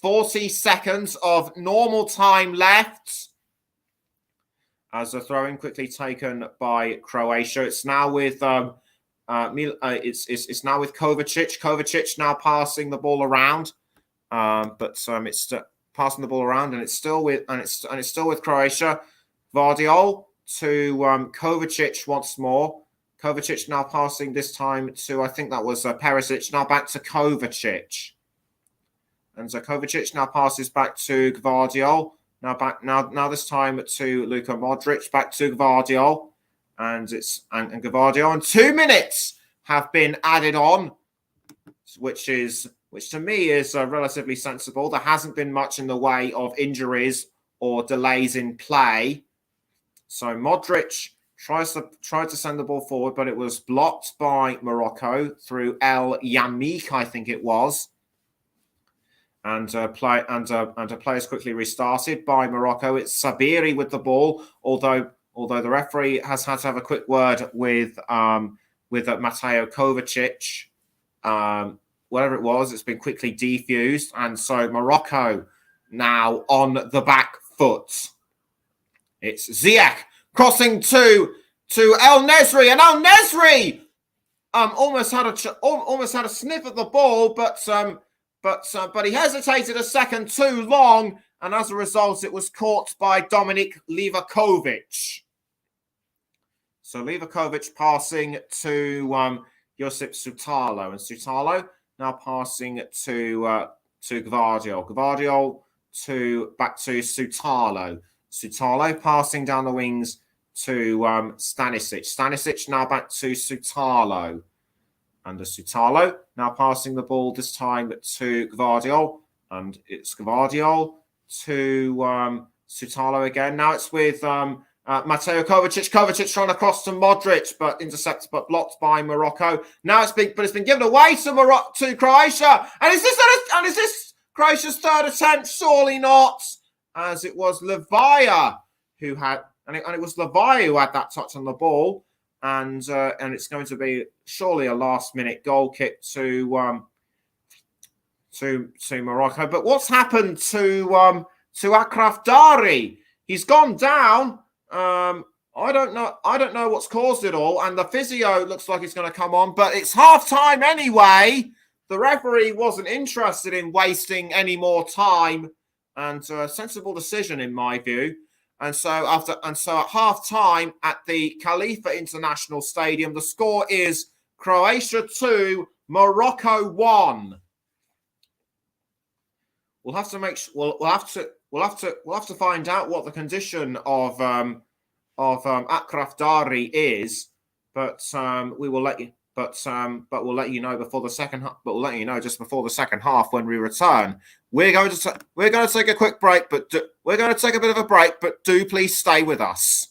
40 seconds of normal time left. As a throw-in quickly taken by Croatia. It's now with it's now with Kovacic. Kovacic now passing the ball around, it's passing the ball around, and it's still with Croatia. Vardiol to Kovacic once more. Kovacic now passing this time to, I think that was Perisic. Now back to Kovacic, and so Kovacic now passes back to Gvardiol. Now this time to Luka Modric. Back to Gvardiol, and Gvardiol. And 2 minutes have been added on, which to me is relatively sensible. There hasn't been much in the way of injuries or delays in play. So Modric tried to send the ball forward, but it was blocked by Morocco through El Yamik, I think it was. And play is quickly restarted by Morocco. It's Sabiri with the ball, although the referee has had to have a quick word with Mateo Kovacic. Whatever it was, it's been quickly defused, and so Morocco now on the back foot. It's Ziyech crossing to El Nesri, and El Nesri almost had a sniff at the ball, but he hesitated a second too long, and as a result, it was caught by Dominik Livakovic. So Livakovic passing to Josip Sutalo, and Sutalo now passing to Gvardiol. Gvardiol back to Sutalo. Sutalo passing down the wings to Stanisic. Stanisic now back to Sutalo. And Sutalo now passing the ball this time to Gvardiol. And it's Gvardiol to Sutalo again. Now it's with Mateo Kovacic. Kovacic trying to cross to Modric, but intercepted, but blocked by Morocco. Now it's been given away to Croatia. And is this Croatia's third attempt? Surely not, as it was Lavia who had that touch on the ball, and it's going to be surely a last-minute goal kick to Morocco. But what's happened to Achraf Dari? He's gone down. I don't know what's caused it all, and the physio looks like it's going to come on, but it's half-time anyway. The referee wasn't interested in wasting any more time, and a sensible decision in my view. And so at half-time at the Khalifa International Stadium, the score is Croatia 2, Morocco 1. We'll have to find out what the condition of Achraf Dari is, but we will let you. But we'll let you know before the second half. But we'll let you know just before the second half when we return. We're going to take a quick break, we're going to take a bit of a break. But do please stay with us.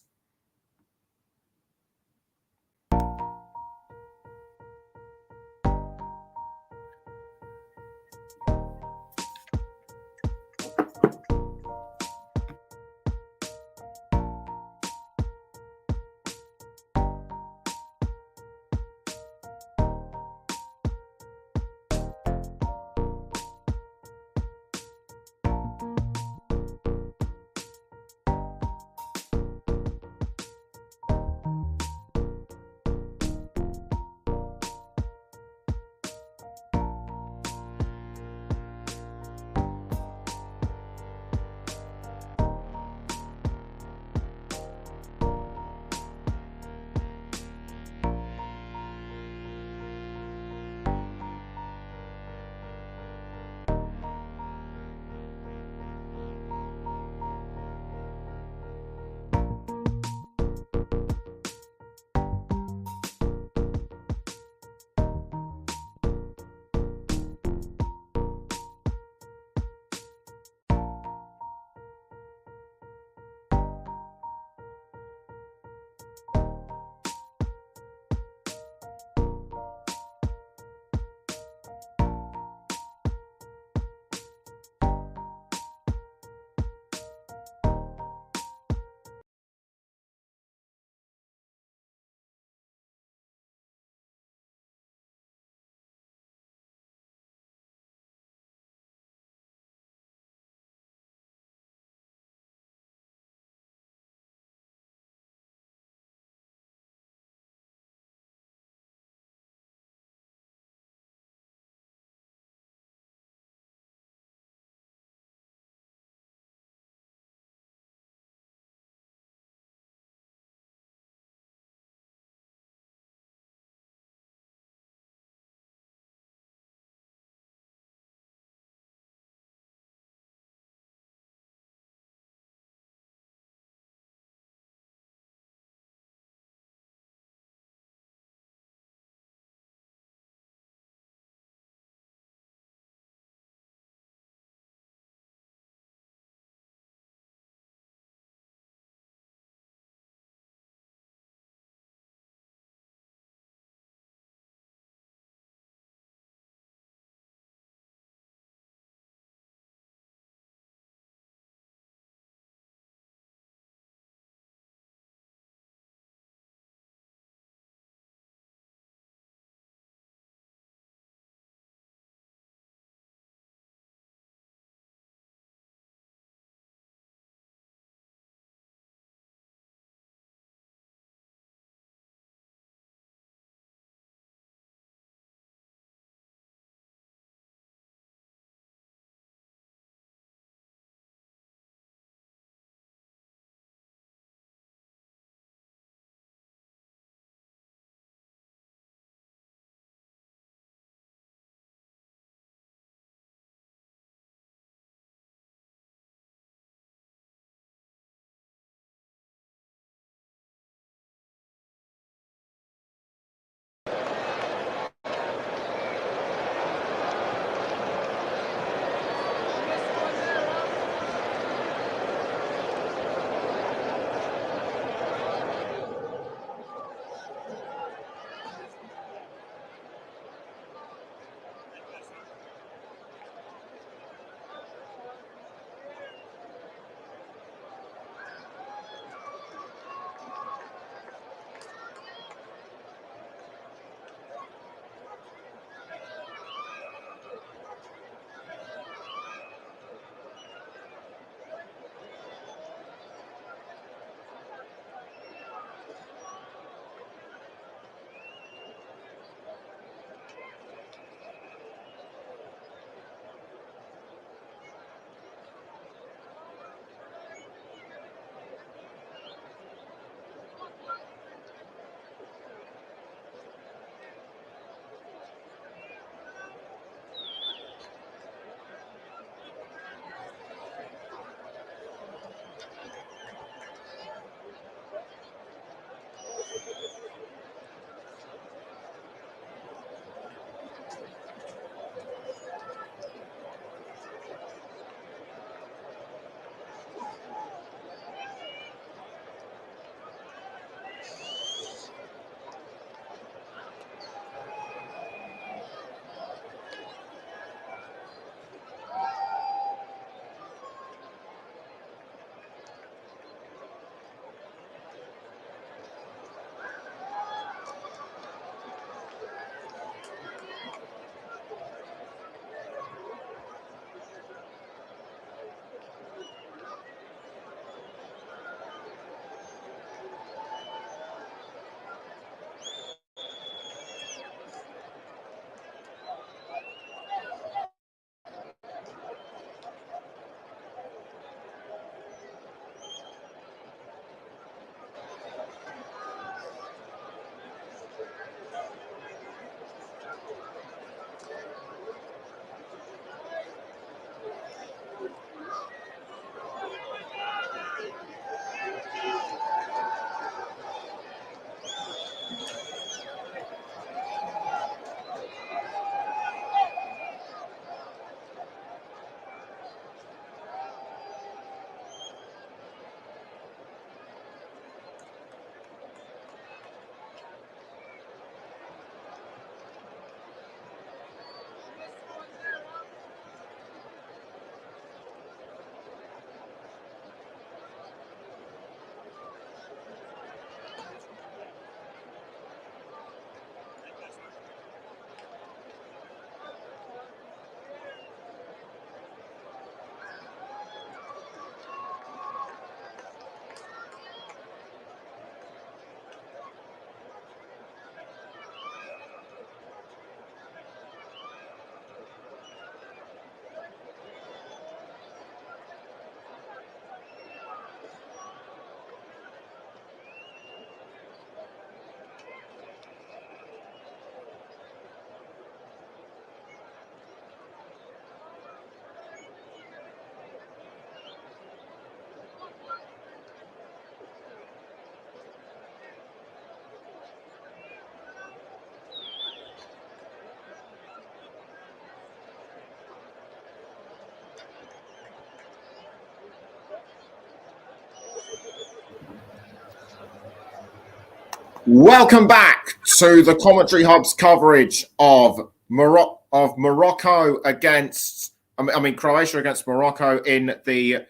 Welcome back to the Commentary Hub's coverage of Morocco against, Croatia against Morocco in the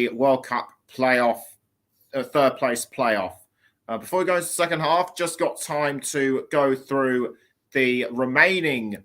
World Cup playoff, third place playoff. Before we go into the second half, just got time to go through the remaining.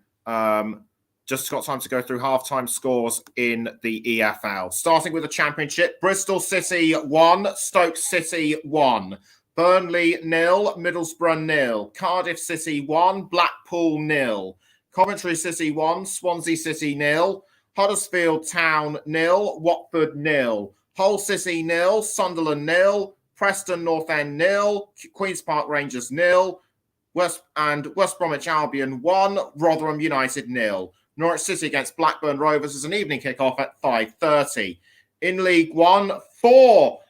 Just got time to go through halftime scores in the EFL. Starting with the Championship, Bristol City 1, Stoke City 1. Burnley 0, Middlesbrough 0, Cardiff City 1, Blackpool 0, Coventry City 1, Swansea City 0, Huddersfield Town 0, Watford 0, Hull City 0, Sunderland 0, Preston North End 0, Queen's Park Rangers 0, West Bromwich Albion 1, Rotherham United 0. Norwich City against Blackburn Rovers is an evening kickoff at 5:30. In League One, four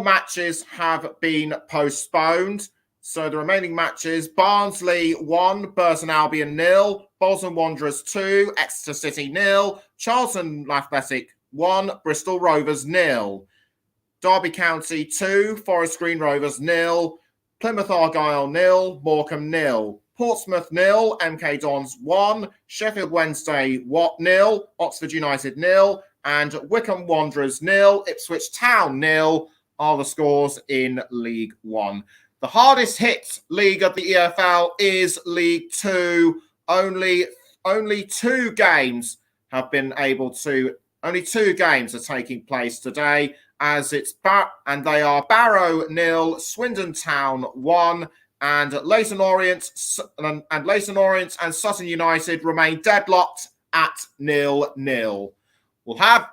matches have been postponed. So the remaining matches, Barnsley 1, Burton Albion 0, Bolton Wanderers 2, Exeter City 0, Charlton Athletic 1, Bristol Rovers 0, Derby County 2, Forest Green Rovers 0, Plymouth Argyle 0, Morecambe 0, Portsmouth 0, MK Dons 1, Sheffield Wednesday 0, Oxford United 0, and Wycombe Wanderers 0, Ipswich Town 0 are the scores in League One. The hardest hit league of the EFL is League Two. Only two games are taking place today, as and they are Barrow 0, Swindon Town 1, and Leyton Orient and Sutton United remain deadlocked at 0-0. We'll have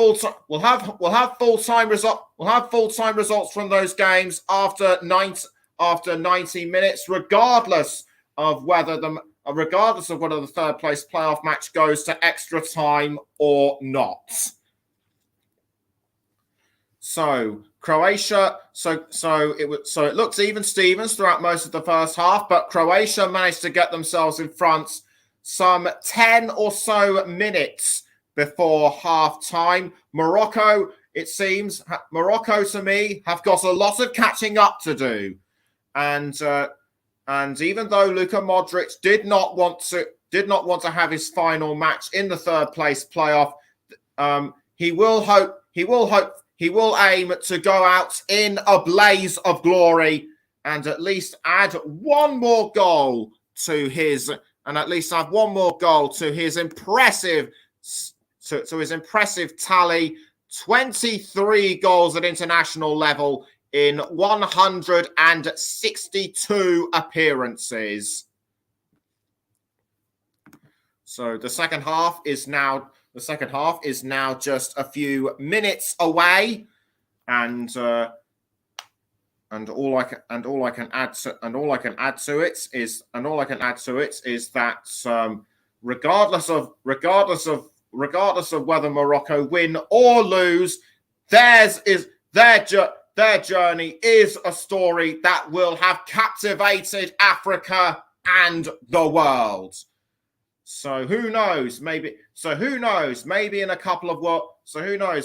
full-time results from those games after 90 minutes, regardless of whether the third place playoff match goes to extra time or not. So Croatia, it looks even Stevens throughout most of the first half, but Croatia managed to get themselves in front some 10 or so minutes before half time. Morocco, it seems, to me, have got a lot of catching up to do. And even though Luka Modric did not want to have his final match in the third place playoff, he will aim to go out in a blaze of glory and at least add one more goal to his impressive tally. 23 goals at international level in 162 appearances. So the second half is now just a few minutes away, and all I can add to it is that regardless of whether Morocco win or lose, their journey is a story that will have captivated Africa and the world. So who knows? Maybe in a couple of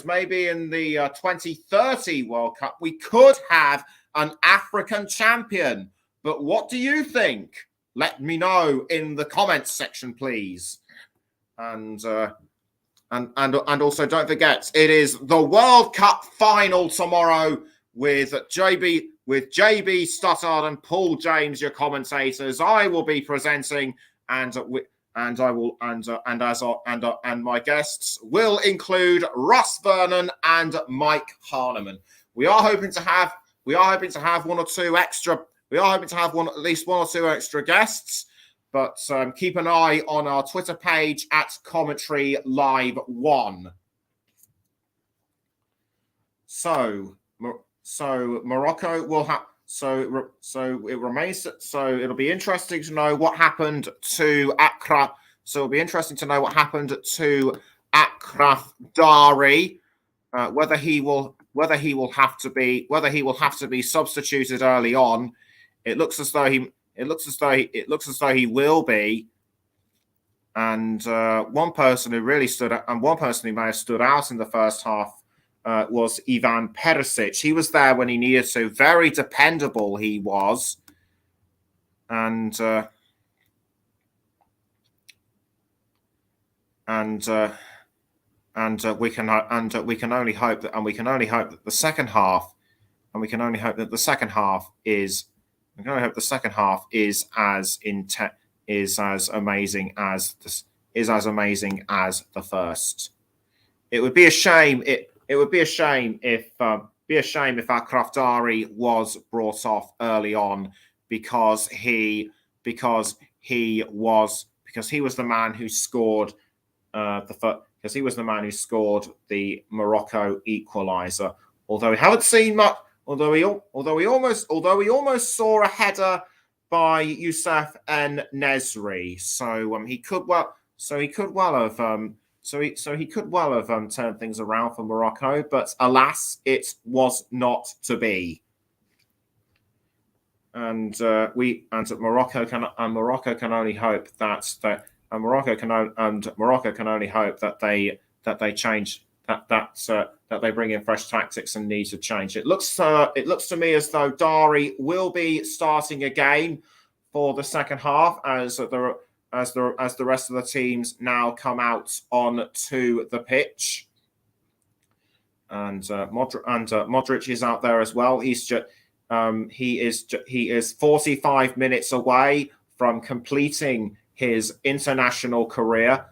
maybe in the 2030 World Cup we could have an African champion. But what do you think? Let me know in the comments section, please. And also don't forget, it is the World Cup final tomorrow with JB Stuttard and Paul James, your commentators. I will be presenting, and my guests will include Russ Vernon and Mike Harneman. We are hoping to have at least one or two extra guests. But keep an eye on our Twitter page at Commentary Live 1. So Morocco will have. So it remains. So it'll be interesting to know what happened to Akraf. So it'll be interesting to know what happened to Akraf Dari. Whether he will have to be substituted early on. It looks as though he will be. And one person who may have stood out in the first half was Ivan Perisic. He was there when he needed to. Very dependable he was, and we can only hope that the second half, is as amazing as the first. It would be a shame. It would be a shame if Al-Khrafdari was brought off early on because he was the man who scored the Morocco equaliser. Although we haven't seen much. Although we almost saw a header by Youssef En-Nesyri, so he could well have turned things around for Morocco, but alas, it was not to be. And Morocco can only hope that they bring in fresh tactics and needs to change. It looks to me as though Dari will be starting again for the second half as the rest of the teams now come out onto the pitch. And Modric is out there as well. He is 45 minutes away from completing his international career.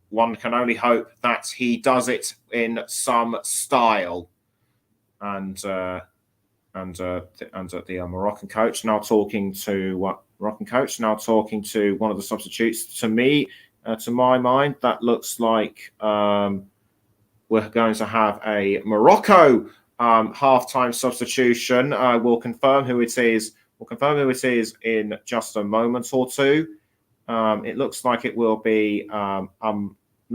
One can only hope that he does it in some style. And the Moroccan coach now talking to one of the substitutes. To me, to my mind, that looks like we're going to have a Morocco halftime substitution. We'll confirm who it is. In just a moment or two. It looks like it will be.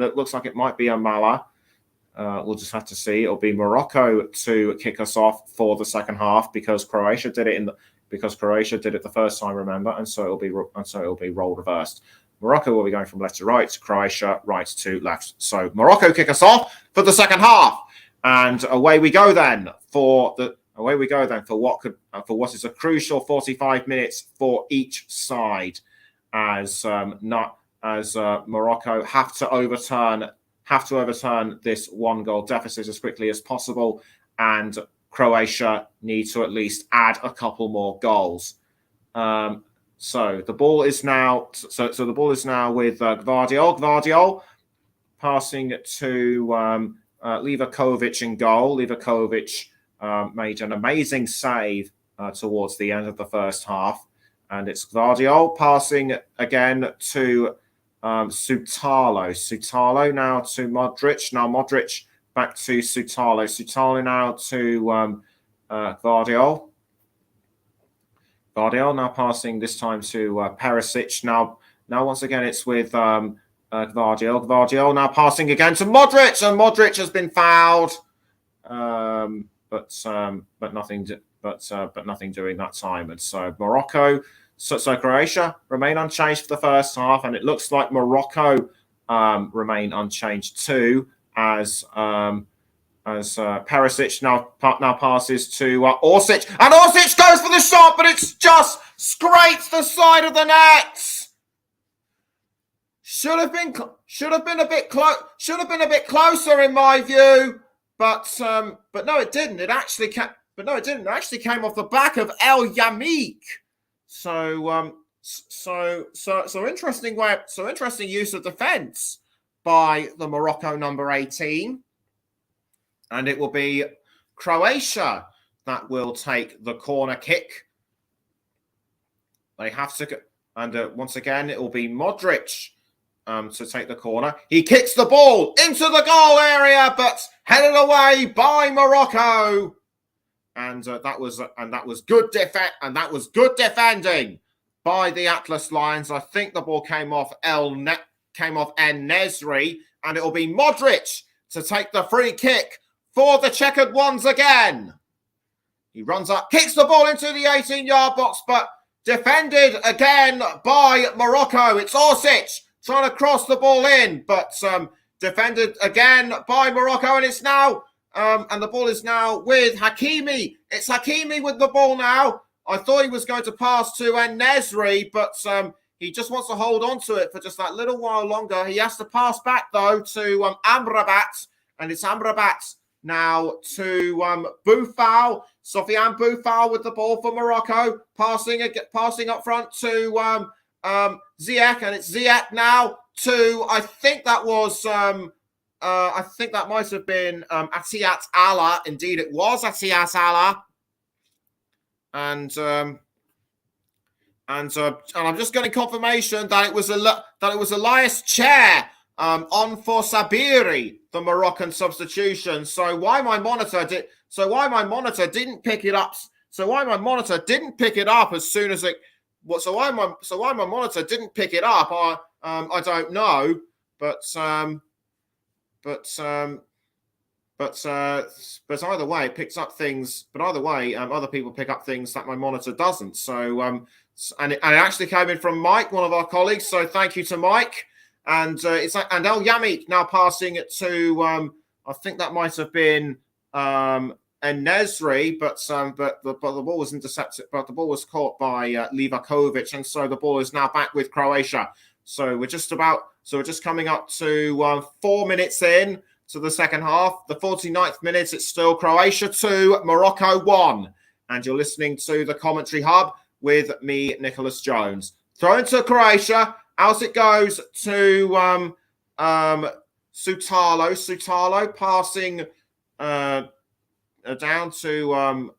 It looks like it might be Amala. We'll just have to see. It'll be Morocco to kick us off for the second half because Croatia did it the first time, remember, and so it'll be role reversed. Morocco will be going from left to right, Croatia right to left. So Morocco kick us off for the second half, and away we go then for what is a crucial 45 minutes for each side, as Morocco have to overturn this 1-goal deficit as quickly as possible, and Croatia need to at least add a couple more goals. So the ball is now with Gvardiol. Gvardiol passing to Livakovic in goal. Livakovic made an amazing save towards the end of the first half, and it's Gvardiol passing again to Soutalo. Soutalo now to Modric. Now Modric back to Soutalo. Soutalo now to Gvardiol. Gvardiol now passing this time to Perisic. Now once again it's with Gvardiol. Gvardiol now passing again to Modric, and Modric has been fouled. But nothing doing that time. And so Morocco. So Croatia remain unchanged for the first half, and it looks like Morocco remain unchanged too, as Perisic now passes to Orsic, and Orsic goes for the shot, but it's just scrapes the side of the net. Should have been a bit closer in my view, but no, it didn't. It actually came off the back of El Yamik. So interesting use of defence by the Morocco number 18, and it will be Croatia that will take the corner kick. They have to, and once again it will be Modric to take the corner. He kicks the ball into the goal area, but headed away by Morocco. And that was good defending by the Atlas Lions. I think the ball came off En-Nesyri, and it will be Modric to take the free kick for the checkered ones again. He runs up, kicks the ball into the 18-yard box, but defended again by Morocco. It's Orsic trying to cross the ball in, but defended again by Morocco, and it's now And the ball is now with Hakimi. It's Hakimi with the ball now. I thought he was going to pass to En-Nesyri, but he just wants to hold on to it for just that little while longer. He has to pass back, though, to Amrabat. And it's Amrabat now to Boufal. Sofiane Boufal with the ball for Morocco. Passing up front to Ziyech. And it's Ziyech now to, I think that was... I think that might have been Atiat Allah. Indeed, it was Atiat Allah. And I'm just getting confirmation that it was Elias Chair on for Sabiri, the Moroccan substitution. So why my monitor didn't pick it up? So why my monitor didn't pick it up as soon as it? So why my monitor didn't pick it up? I don't know, but either way, it picks up things. But either way, other people pick up things that my monitor doesn't. So, and it actually came in from Mike, one of our colleagues. So thank you to Mike. And and El Yamik now passing it to I think that might have been En-Nesyri, but the ball was intercepted. But the ball was caught by Livakovic, and so the ball is now back with Croatia. So we're just coming up to 4 minutes in to the second half. The 49th minute, it's still Croatia 2, Morocco 1. And you're listening to the Commentary Hub with me, Nicholas Jones. Throw into Croatia. Out it goes to Sutalo. Sutalo passing down to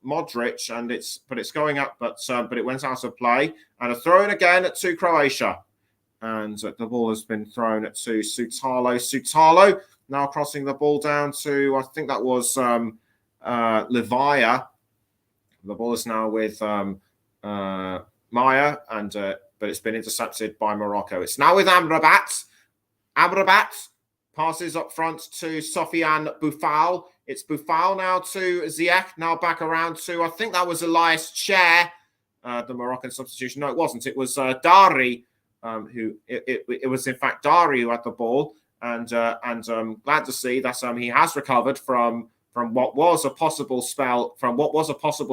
Modric, and it's going up, but it went out of play. And a throw in again to Croatia. And the ball has been thrown to Sutalo. Sutalo now crossing the ball down to, I think that was Livaya. The ball is now with Maya, but it's been intercepted by Morocco. It's now with Amrabat. Amrabat passes up front to Sofiane Boufal. It's Boufal now to Ziyech. Now back around to, I think that was Elias Chair, the Moroccan substitution. No, it wasn't. It was Dari. It was in fact Dari who had the ball, and glad to see that he has recovered from what was a possible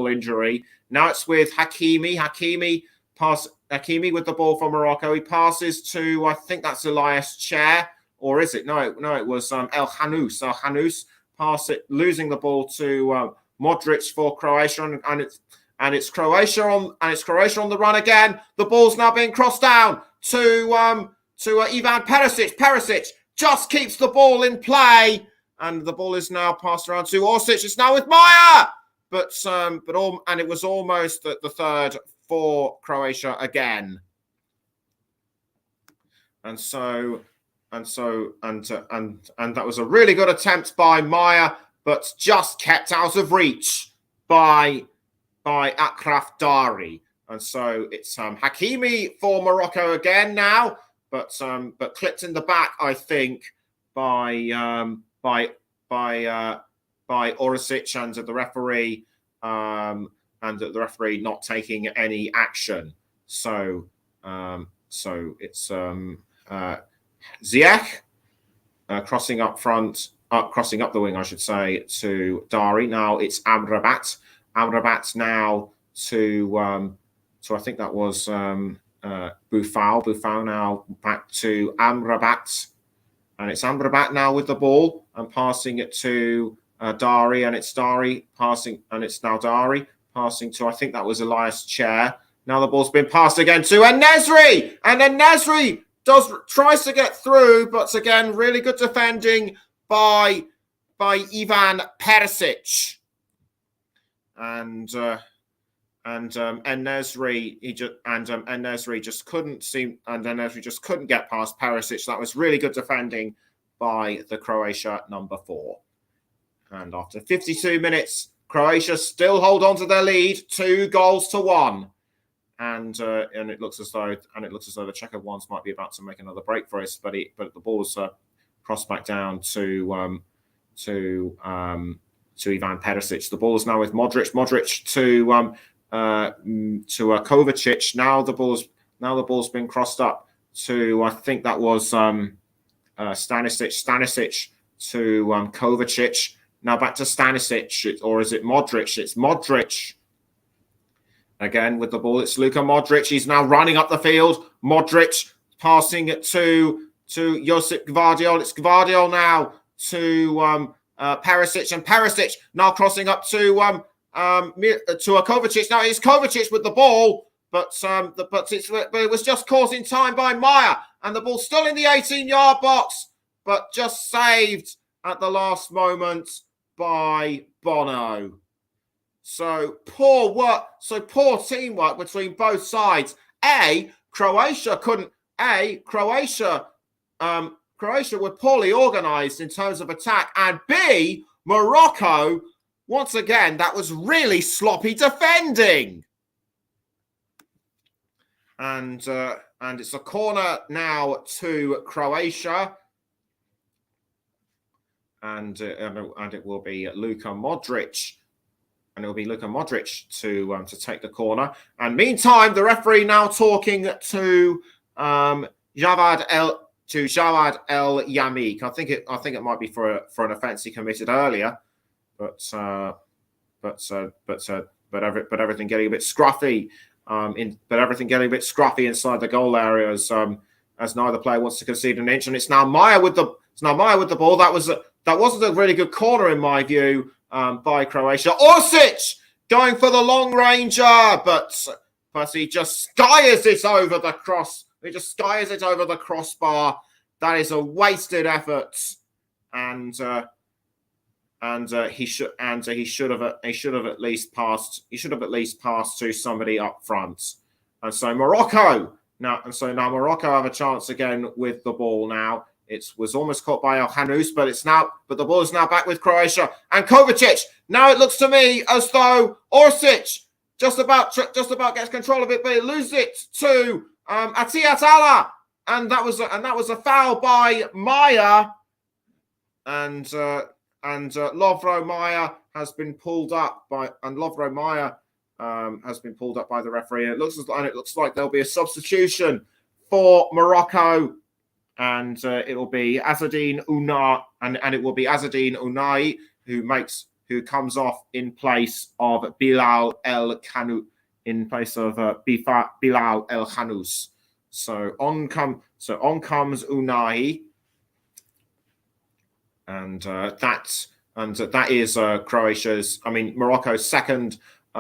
injury. Now it's with Hakimi. Hakimi with the ball for Morocco. He passes to, I think that's Elias Chair, or is it? No, it was El Hanous. El Hanous losing the ball to Modric for Croatia, and it's Croatia on the run again. The ball's now being crossed down to Ivan Perisic. Perisic just keeps the ball in play, and the ball is now passed around to Orsic. It's now with Maya, and it was almost the third for Croatia again, and that was a really good attempt by Maya, but just kept out of reach by Akraf Dari. And so it's Hakimi for Morocco again now, but clipped in the back, I think, by Orsic and the referee not taking any action. So it's Ziyech crossing up the wing, I should say, to Dari. Now it's Amrabat. Amrabat now to I think that was Boufal. Boufal now back to Amrabat. And it's Amrabat now with the ball and passing it to Dari. And it's Dari passing, and it's now Dari passing to, I think that was Elias Chair. Now the ball's been passed again to En-Nesyri. And En-Nesyri tries to get through, but again, really good defending by Ivan Perisic. And En-Nesyri just couldn't get past Perisic. That was really good defending by the Croatia number 4. And after 52 minutes, Croatia still hold on to their lead, 2-1. And it looks as though the checkered ones might be about to make another break for us, but the ball's crossed back down to Ivan Perisic. The ball is now with Modric. Modric to Kovacic. Now the ball's been crossed up to, I think that was Stanisic. Stanisic to Kovacic. Now back to Stanisic, or is it Modric? It's Modric. Again with the ball, it's Luka Modric. He's now running up the field. Modric passing it to Josip Gvardiol. It's Gvardiol now to Perisic, and Perisic now crossing up to Kovacic. Now it's Kovacic with the ball, but it was just causing time by Maya, and the ball still in the 18-yard box, but just saved at the last moment by Bono. So poor work, poor teamwork between both sides. Croatia were poorly organised in terms of attack, and B, Morocco, once again, that was really sloppy defending. And it's a corner now to Croatia, and it will be Luka Modric. And it will be Luka Modric to take the corner. And meantime, the referee now talking to Javad El Yamik. I think it might be for an offence he committed earlier, but everything getting a bit scruffy. Everything getting a bit scruffy inside the goal area as neither player wants to concede an inch. And it's now Maya with the ball. That wasn't a really good corner in my view. By Croatia. Orsic going for the long ranger, but he just skiers it over the cross. He just skiers it over the crossbar. That is a wasted effort, and he should have at least passed. He should have at least passed to somebody up front. And so Morocco now Morocco have a chance again with the ball now. It was almost caught by El Hanous, but the ball is now back with Croatia and Kovacic. Now it looks to me as though Orsic just about gets control of it, but he loses it to Atiat Allah, and that was a foul by Maya, and Lovro Maya has been pulled up by the referee. And it looks like there'll be a substitution for Morocco. And it will be Azzedine Unai, and it will be Azzedine Unai who comes off in place of Bilal El Khanous, in place of Bilal El Khanous. So on comes Unai, and that is Morocco's second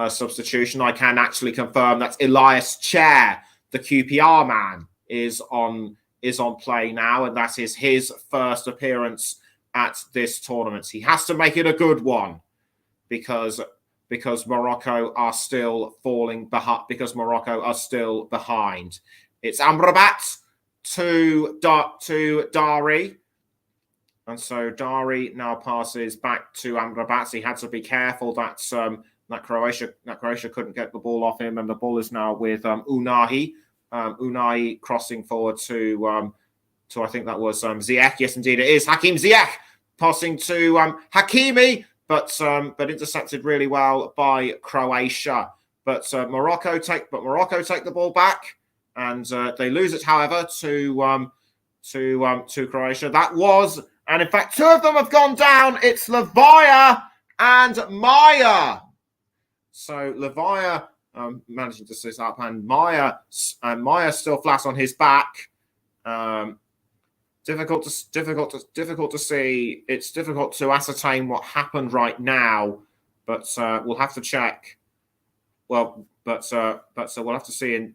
substitution. I can actually confirm that Elias Chair, the QPR man, is on play now, and that is his first appearance at this tournament. He has to make it a good one because Morocco are still falling behind. It's Amrabat to Dari, and so Dari now passes back to Amrabat. He had to be careful that Croatia couldn't get the ball off him, and the ball is now with Unai. Unai crossing forward to I think that was Ziyech. Yes, indeed it is. Hakim Ziyech passing to Hakimi, but intercepted really well by Croatia. But Morocco take the ball back, and they lose it, however, to Croatia. And in fact, two of them have gone down. It's Levaya and Maya. So Levaya managing to sit up, and Maya still flat on his back. Difficult to see. It's difficult to ascertain what happened right now, but we'll have to check. We'll have to see in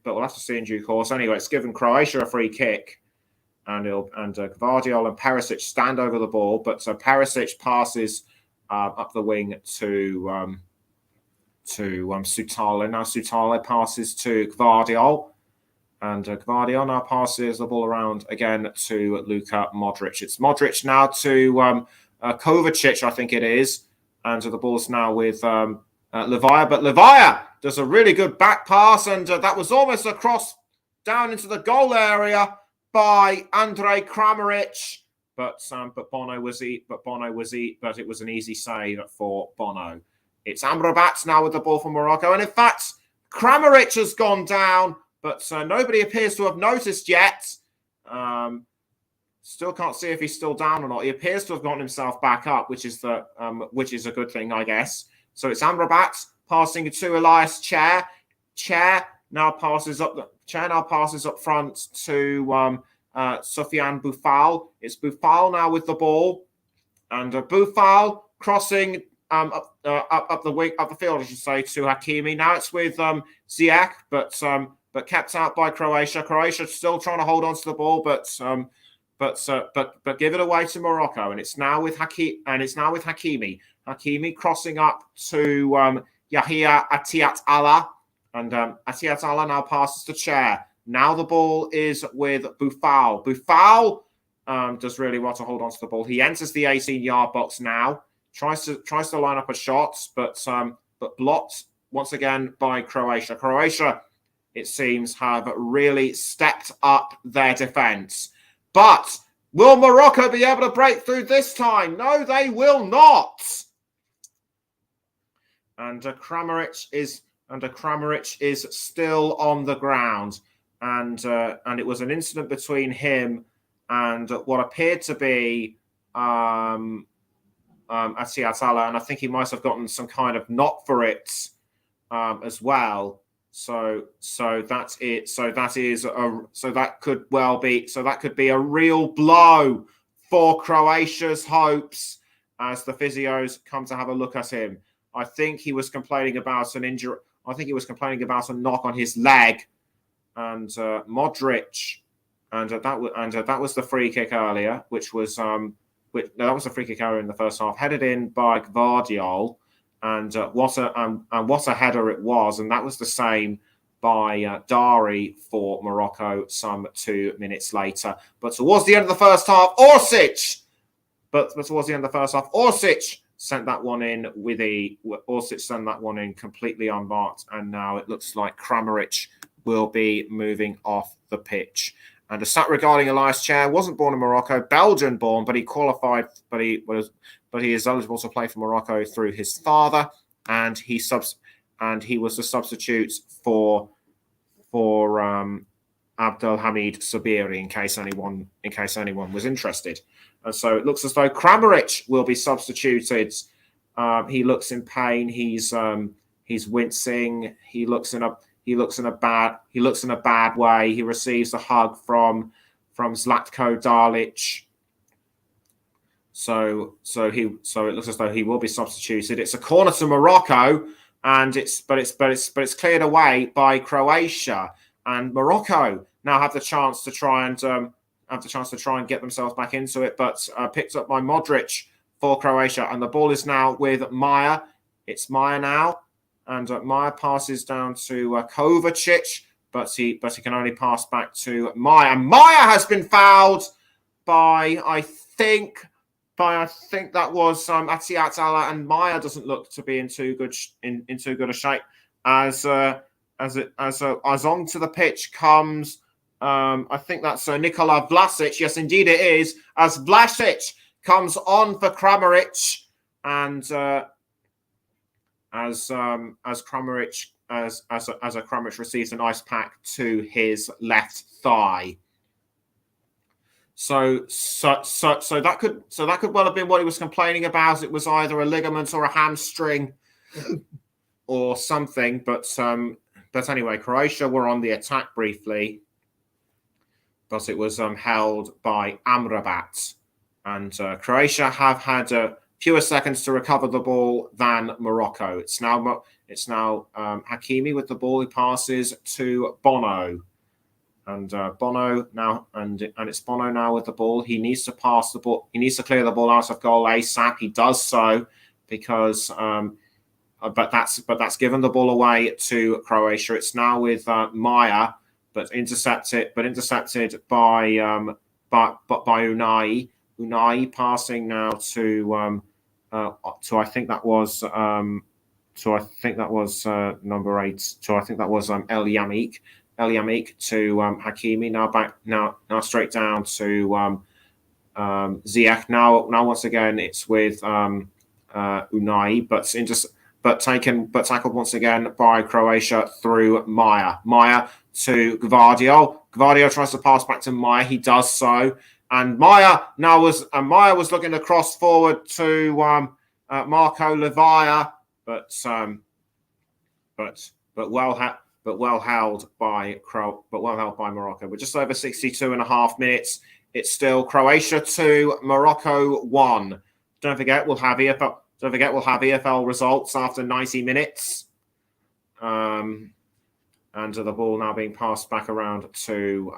due course. Anyway, it's given Croatia a free kick, and Gvardiol and Perisic stand over the ball, but Perisic passes up the wing to Sutale. Now Sutale passes to Gvardiol, and Gvardiol now passes the ball around again to Luka Modric. It's Modric now to Kovacic, I think it is, and the ball's now with Levaya. But Levaya does a really good back pass, and that was almost a cross down into the goal area by Andrej Kramaric. But it was an easy save for Bono. It's Amrabat now with the ball for Morocco. And in fact, Kramaric has gone down, but nobody appears to have noticed yet. Still can't see if he's still down or not. He appears to have gotten himself back up, which is a good thing, I guess. So it's Amrabat passing to Elias Chair. Chair now passes up front to Sofiane Boufal. It's Boufal now with the ball, and Boufal crossing up the field, I should say, to Hakimi. Now it's with Ziyech, but kept out by Croatia. Croatia still trying to hold on to the ball, but give it away to Morocco, and it's now with Hakimi. Hakimi crossing up to Yahia Atiat Allah, and Atiat Allah now passes to Chair. Now the ball is with Boufal. Boufal does really well to hold on to the ball. He enters the 18-yard box now. Tries to line up a shot, but blocked once again by Croatia. Croatia, it seems, have really stepped up their defence. But will Morocco be able to break through this time? No, they will not. And Kramaric is still on the ground, and it was an incident between him and what appeared to be Atiat Allah, and I think he might have gotten some kind of knock for it as well. So that's it. So that could be a real blow for Croatia's hopes as the physios come to have a look at him. I think he was complaining about an injury. I think he was complaining about a knock on his leg, and Modric, and that was the free kick earlier, that was the free kick earlier in the first half, headed in by Gvardiol. And what a header it was, and that was the same by Dari for Morocco some 2 minutes later. But towards the end of the first half, Orsic sent that one in completely unmarked, and now it looks like Kramaric will be moving off the pitch. And a stat regarding Elias Chair, wasn't born in Morocco, Belgian born, but he qualified, but he is eligible to play for Morocco through his father, and he was the substitute for Abdelhamid Sabiri, in case anyone was interested. And so it looks as though Kramaric will be substituted. He looks in pain. He's wincing. He looks in a bad way. He receives a hug from Zlatko Dalic. So it looks as though he will be substituted. It's a corner to Morocco, and it's cleared away by Croatia, and Morocco now have the chance to try and get themselves back into it, but picked up by Modric for Croatia, and the ball is now with Maya. It's Maya now, and Maya passes down to Kovacic, but he can only pass back to Maya. Maya has been fouled by I think that was Atiat Allah, and Maya doesn't look to be in too good a shape as onto the pitch comes. I think that's Nikola Vlasic. Yes, indeed it is. As Vlasic comes on for Kramaric, and as Kramaric receives an ice pack to his left thigh. So that could well have been what he was complaining about. It was either a ligament or a hamstring or something. But anyway, Croatia were on the attack briefly, but it was held by Amrabat, and Croatia have had fewer seconds to recover the ball than Morocco. It's now Hakimi with the ball. He passes to Bono. And Bono now, and it's Bono now with the ball. He needs to pass the ball. He needs to clear the ball out of goal ASAP. He does so because, but that's given the ball away to Croatia. It's now with Maya, but intercepted by Unai. Unai passing now to I think that was number 8. So I think that was El Yamik to Hakimi. Now straight down to Ziyech. Now once again it's with Unai, but tackled once again by Croatia through Maya. Maya to Gvardiol. Gvardiol tries to pass back to Maya. He does so, Maya was looking to cross forward to Marco Livia, but well held by Morocco. We're just over 62 and a half minutes. It's still Croatia 2, Morocco 1. Don't forget we'll have EFL results after 90 minutes. And the ball now being passed back around to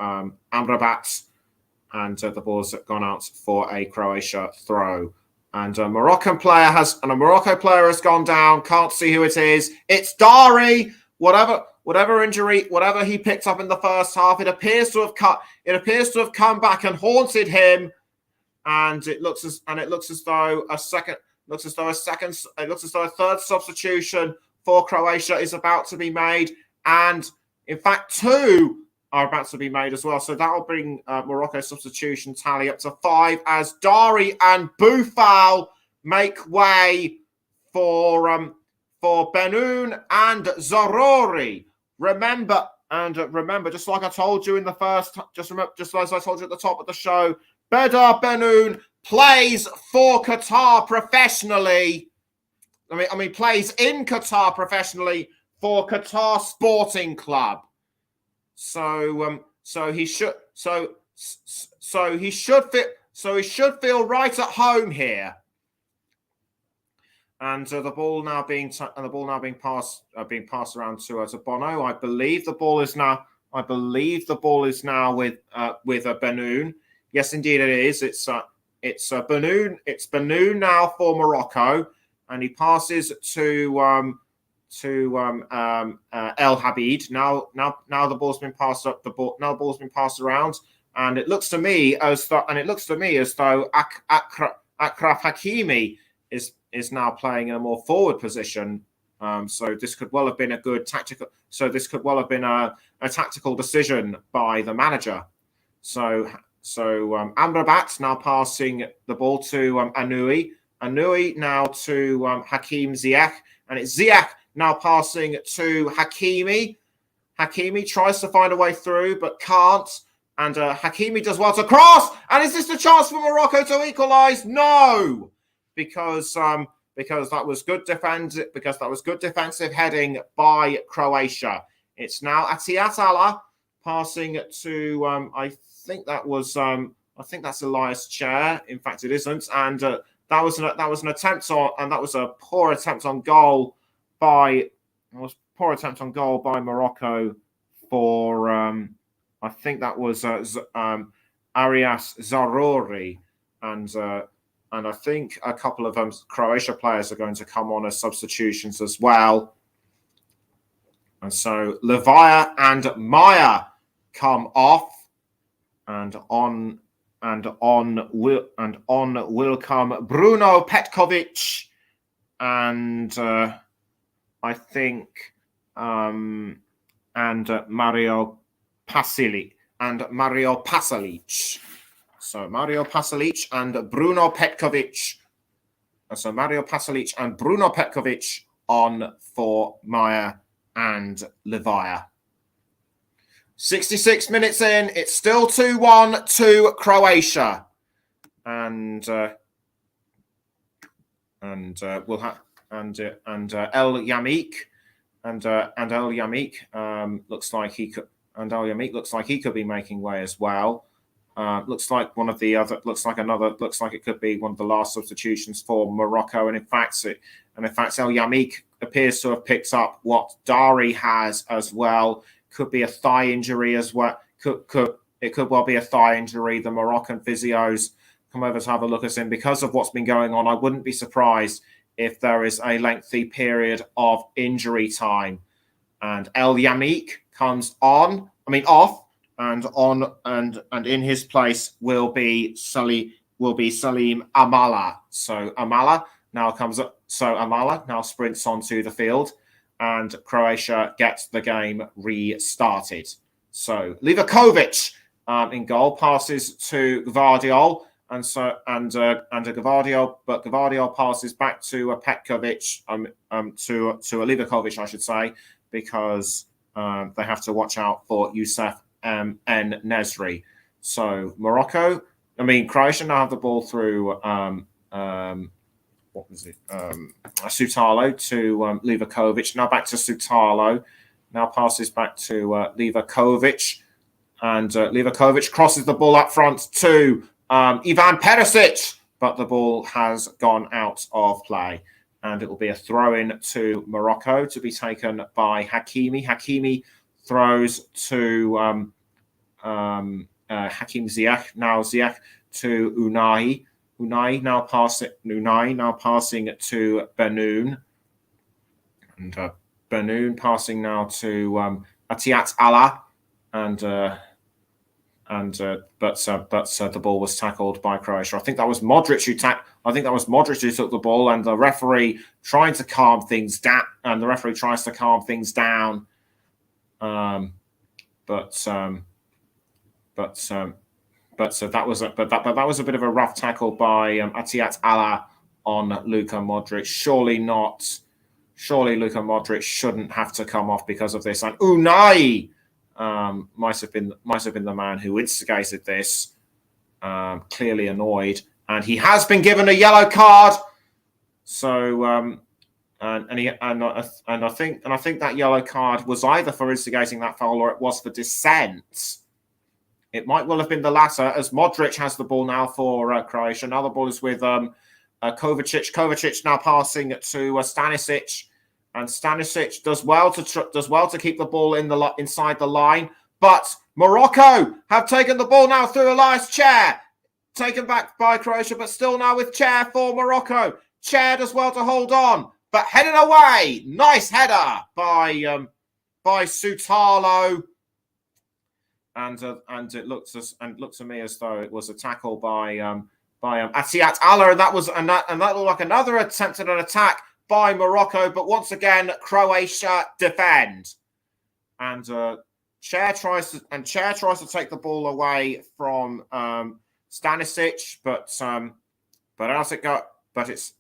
Amrabat. And the ball's gone out for a Croatia throw. And a Morocco player has gone down. Can't see who it is. It's Dari. Whatever injury, whatever he picked up in the first half, it appears to have come back and haunted him. And it looks as though a third substitution for Croatia is about to be made. And in fact, two are about to be made as well. So that will bring Morocco's substitution tally up to 5 as Dari and Boufal make way for Benoun and Zarori. Remember, just like I told you in the first, just as I told you at the top of the show, Bedar Benoun plays for Qatar professionally. Plays in Qatar professionally for Qatar Sporting Club. So he should feel right at home here. And the ball now being passed around to Bono. I believe the ball is now with Benoun. Yes, indeed it is. It's Benoun. It's Benoun now for Morocco, and he passes to El Habib. Now the ball's been passed up. Now the ball's been passed around, and it looks to me as though Achraf Hakimi is now playing in a more forward position. So this could well have been a tactical decision by the manager. So Amrabat now passing the ball to Anoui. Anoui now to Hakim Ziyech, and it's Ziyech now passing to Hakimi. Hakimi tries to find a way through, but can't. And Hakimi does well to cross. And is this the chance for Morocco to equalise? No, because that was good defensive heading by Croatia. It's now Atiat Allah passing to I think that's Elias Chair. In fact, it isn't. And that was a poor attempt on goal by Morocco for I think that was Arias Zarori, and I think a couple of Croatia players are going to come on as substitutions as well. And so Livia and Maya come off, and on will come Bruno Petkovic and I think and Mario Pasalic. So Mario Pasalic and Bruno Petkovic. So Mario Pasalic and Bruno Petkovic on for Maya and Livia. 66 minutes in, it's still 2-1 to Croatia, and El Yamik looks like he could be making way as well. Looks like it could be one of the last substitutions for Morocco, and in fact El Yamik appears to have picked up what Dari has as well. Could be a thigh injury as well. It could well be a thigh injury. The Moroccan physios come over to have a look at him because of what's been going on. I wouldn't be surprised if there is a lengthy period of injury time. And El Yamik comes off, and in his place will be Salim Amala. So Amala now sprints onto the field, and Croatia gets the game restarted. So Livakovic in goal, passes to Gvardiol, and Gvardiol passes back to Petkovic, to Livakovic, I should say, because they have to watch out for Youssef N. Nesri. So Morocco Croatia now have the ball through what was it? Sutalo to Livakovic. Now back to Sutalo. Now passes back to Livakovic. And Livakovic crosses the ball up front to Ivan Perisic. But the ball has gone out of play. And it will be a throw-in to Morocco to be taken by Hakimi. Hakimi throws to Hakim Ziyech. Now Ziyech to Unai. Unai now passing to Benoun, and Benoun passing now to Atiat Allah, but the ball was tackled by Croatia. I think that was Modric who took the ball, and the referee trying to calm things down. And the referee tries to calm things down, but that was a bit of a rough tackle by Atiat Allah on Luka Modric. Surely Luka Modric shouldn't have to come off because of this. And Unai might have been the man who instigated this. Clearly annoyed, and he has been given a yellow card. So I think that yellow card was either for instigating that foul or it was for dissent. It might well have been the latter, as Modric has the ball now for Croatia. Now the ball is with Kovacic. Kovacic now passing to Stanisic, and Stanisic does well to keep the ball inside the line. But Morocco have taken the ball now through Elias Chair, taken back by Croatia, but still now with Chair for Morocco. Chair does well to hold on, but headed away. Nice header by Sutalo. And it looks to me as though it was a tackle by Atiat Allah, and that looked like another attempt at an attack by Morocco, but once again Croatia defend, and Chair tries to take the ball away from Stanisic, but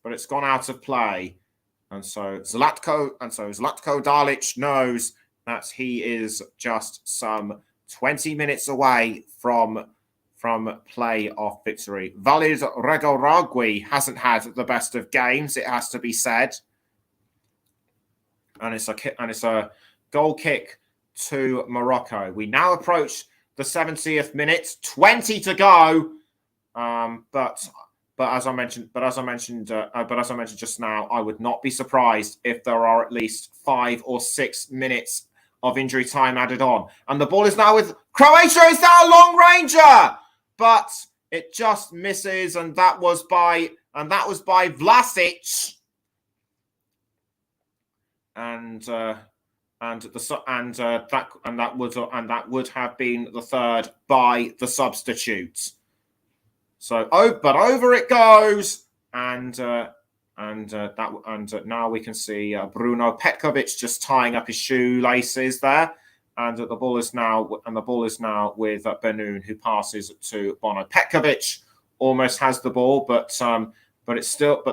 it's gone out of play, and so Zlatko Dalic knows that he is just some 20 minutes away from playoff victory. Valid Regoragui hasn't had the best of games, it has to be said. And it's a goal kick to Morocco. We now approach the 70th minute, 20 to go. But as I mentioned just now, I would not be surprised if there are at least 5 or 6 minutes of injury time added on. And the ball is now with Croatia. Is that a long ranger? But it just misses, and that was by Vlasic. And that would have been the third by the substitute. So but over it goes, and now we can see Bruno Petkovic just tying up his shoelaces there, and the ball is now with Benoun, who passes to Bono. Petkovic almost has the ball, but it's still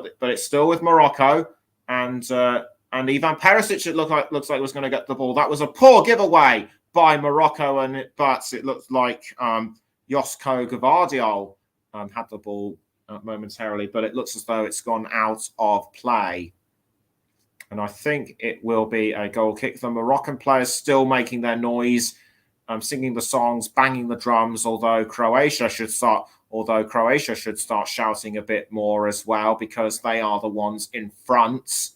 with Morocco, and Ivan Perisic looks like was going to get the ball. That was a poor giveaway by Morocco, but it looked like Josko Gvardiol had the ball momentarily, but it looks as though it's gone out of play. And I think it will be a goal kick. The Moroccan players still making their noise, singing the songs, banging the drums, although Croatia should start shouting a bit more as well, because they are the ones in front.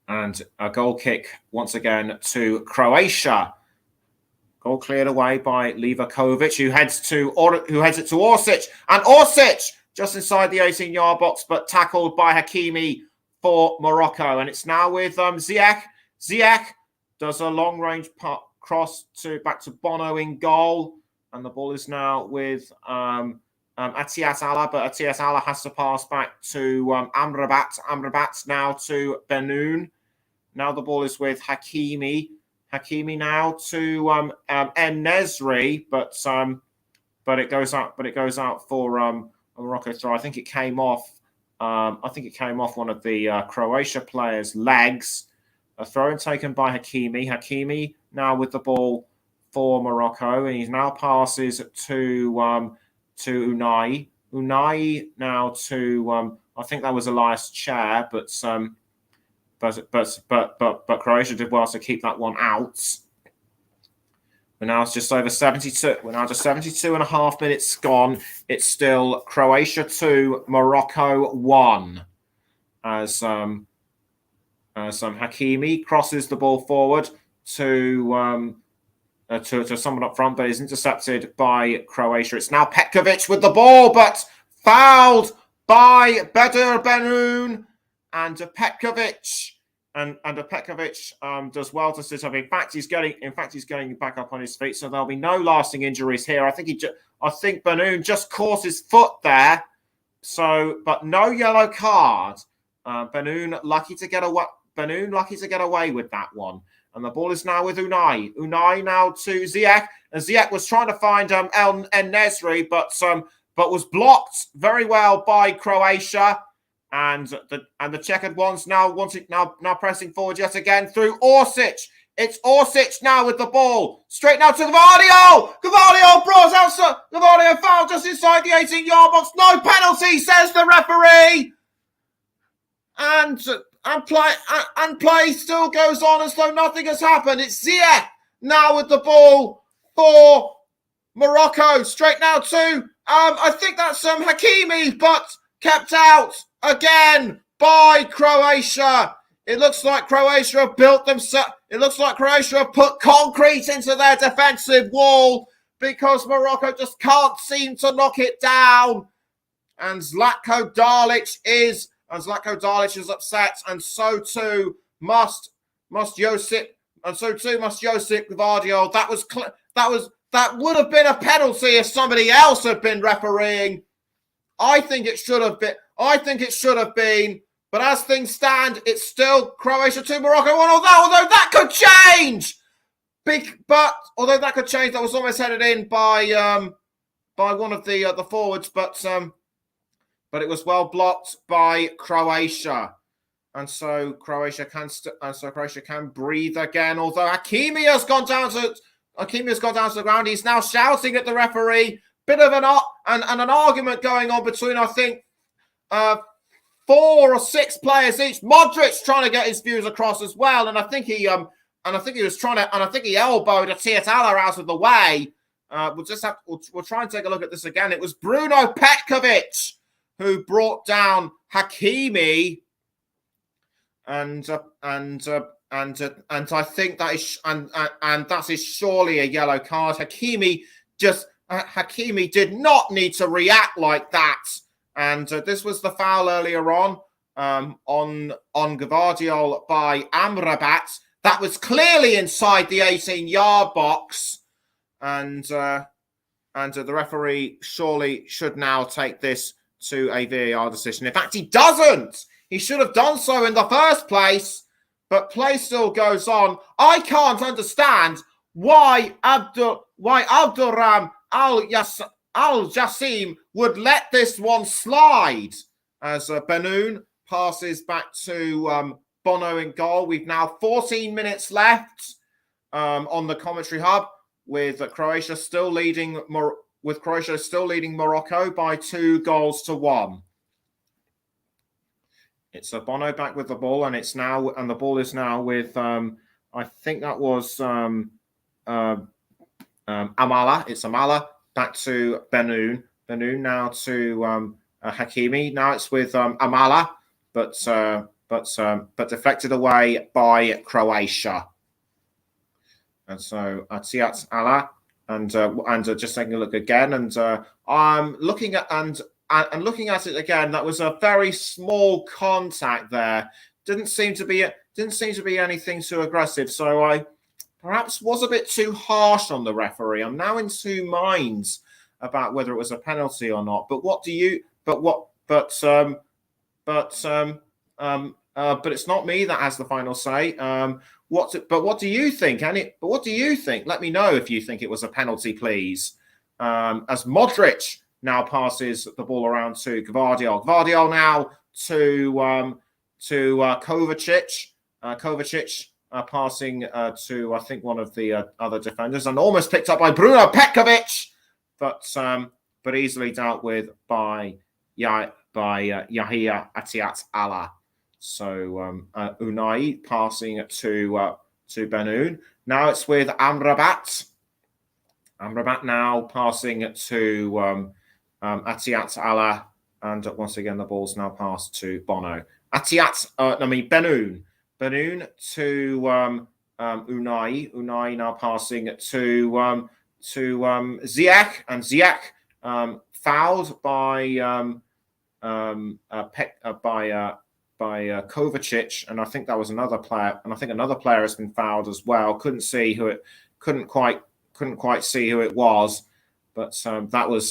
And a goal kick once again to Croatia. Goal cleared away by Livakovic, who heads it to Orsic, and Orsic just inside the 18-yard box, but tackled by Hakimi for Morocco. And it's now with Ziyech. Ziyech does a long-range cross back to Bono in goal, and the ball is now with Atiat Allah, but Atiat Allah has to pass back to Amrabat. Amrabat now to Benoun. Now the ball is with Hakimi. Hakimi now to En-Nesyri, but it goes out for a Morocco throw. I think it came off one of the Croatia players' legs. A throw taken by Hakimi. Hakimi now with the ball for Morocco, and he now passes to Unai. Unai now to I think that was Elias Chair, but Croatia did well to keep that one out. We're now just over 72. We're now just 72 and a half minutes gone. It's still Croatia 2, Morocco 1. As Hakimi crosses the ball forward to someone up front, but is intercepted by Croatia. It's now Petkovic with the ball, but fouled by Bedir Benoun, and Petkovic. And Petkovic does well to sit up. In fact, he's getting back up on his feet, so there'll be no lasting injuries here. I think Benoun just caught his foot there, but no yellow card. Benoun lucky to get away with that one. And the ball is now with Unai. Unai now to Ziyech, and Ziyech was trying to find El Nesri, but was blocked very well by Croatia. And the checkered ones now pressing forward yet again through Orsic. It's Orsic now with the ball. Straight now to Gvardiol. Gvardiol brought out Gvardiol foul just inside the 18-yard box. No penalty, says the referee. And play still goes on as though nothing has happened. It's Ziyech now with the ball for Morocco. Straight now to I think that's Hakimi, but kept out again by Croatia. It looks like Croatia have built themselves. It looks like Croatia have put concrete into their defensive wall because Morocco just can't seem to knock it down. And Zlatko Dalic is upset, and so too must Josip, and so too must Josip Gvardiol. That would have been a penalty if somebody else had been refereeing. I think it should have been. But as things stand, it's still Croatia 2, Morocco 1. Although that could change. Although that could change, that was almost headed in by one of the forwards, but it was well blocked by Croatia, and so Croatia can breathe again. Although Hakimi has gone down to the ground, he's now shouting at the referee. Bit of an argument going on between I think 4 or 6 players each. Modric trying to get his views across as well, and I think he elbowed Atiatala out of the way. We'll try and take a look at this again. It was Bruno Petkovic who brought down Hakimi, and I think that is surely a yellow card. Hakimi did not need to react like that. And this was the foul earlier on Gvardiol by Amrabat. That was clearly inside the 18-yard box. And the referee surely should now take this to a VAR decision. In fact, he doesn't. He should have done so in the first place. But play still goes on. I can't understand why Abdurram Al-Jassim would let this one slide as Benoun passes back to Bono in goal. We've now 14 minutes left on the commentary hub with Croatia still leading Morocco by 2-1. It's Bono back with the ball, and the ball is now with I think that was Amala. It's Amala back to Benoun. Benoun now to Hakimi. Now it's with Amala, but deflected away by Croatia. And so Atiat Allah, and just taking a look again, and I'm looking at it again. That was a very small contact there. Didn't seem to be anything too aggressive. So I perhaps was a bit too harsh on the referee. I'm now in two minds about whether it was a penalty or not. But it's not me that has the final say. What do you think? What do you think? Let me know if you think it was a penalty, please. As Modric now passes the ball around to Gvardiol. Gvardiol now to Kovacic. Kovacic passing to, I think, one of the other defenders, and almost picked up by Bruno Petkovic. But but easily dealt with by Yahya Atiat Allah. So Unai passing to Benoon. Now it's with Amrabat. Amrabat now passing to Atiat Allah, and once again the ball's now passed to Benoon. Benoon to Unai. Unai now passing to Ziyech, and Ziyech fouled by Kovacic, and I think that was another player, and I think another player has been fouled as well. Couldn't quite see who it was, but that was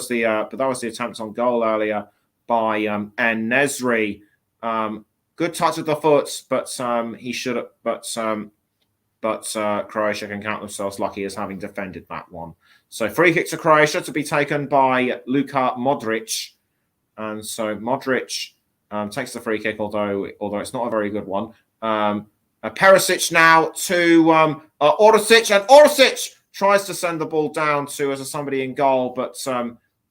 the attempt on goal earlier by En-Nesyri. Good touch of the foot, but he should have. But Croatia can count themselves lucky as having defended that one. So free kick to Croatia to be taken by Luka Modric, and so Modric takes the free kick, although it's not a very good one. Perisic now to Orsic, and Orsic tries to send the ball down to somebody in goal, but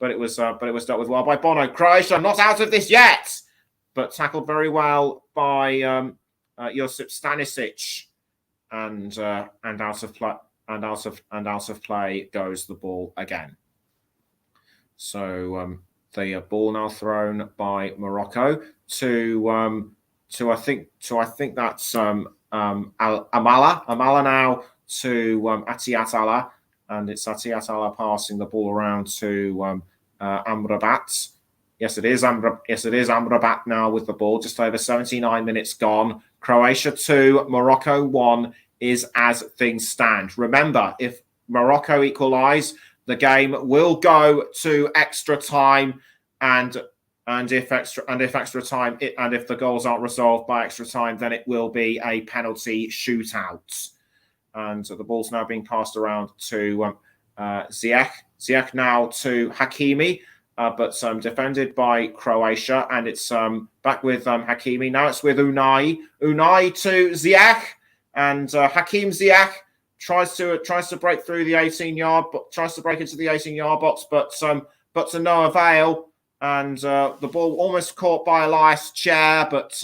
it was dealt with well by Bono. Croatia not out of this yet, but tackled very well by Josip Stanisic, and out of play goes the ball again. So the ball now thrown by Morocco to I think that's Amala now to Atiat Allah, and it's Atiat Allah passing the ball around to Amrabat. Yes, it is Amrabat now with the ball. Just over 79 minutes gone. Croatia 2, Morocco 1 is as things stand. Remember, if Morocco equalise, the game will go to extra time, and if the goals aren't resolved by extra time, then it will be a penalty shootout. And so the ball's now being passed around to Ziyech. Ziyech now to Hakimi, but defended by Croatia, and it's back with Hakimi. Now it's with Unai. Unai to Ziyech, and Hakim Ziyech tries to break through the 18-yard, but tries to break into the 18-yard box, but to no avail. And the ball almost caught by Elias Chair, but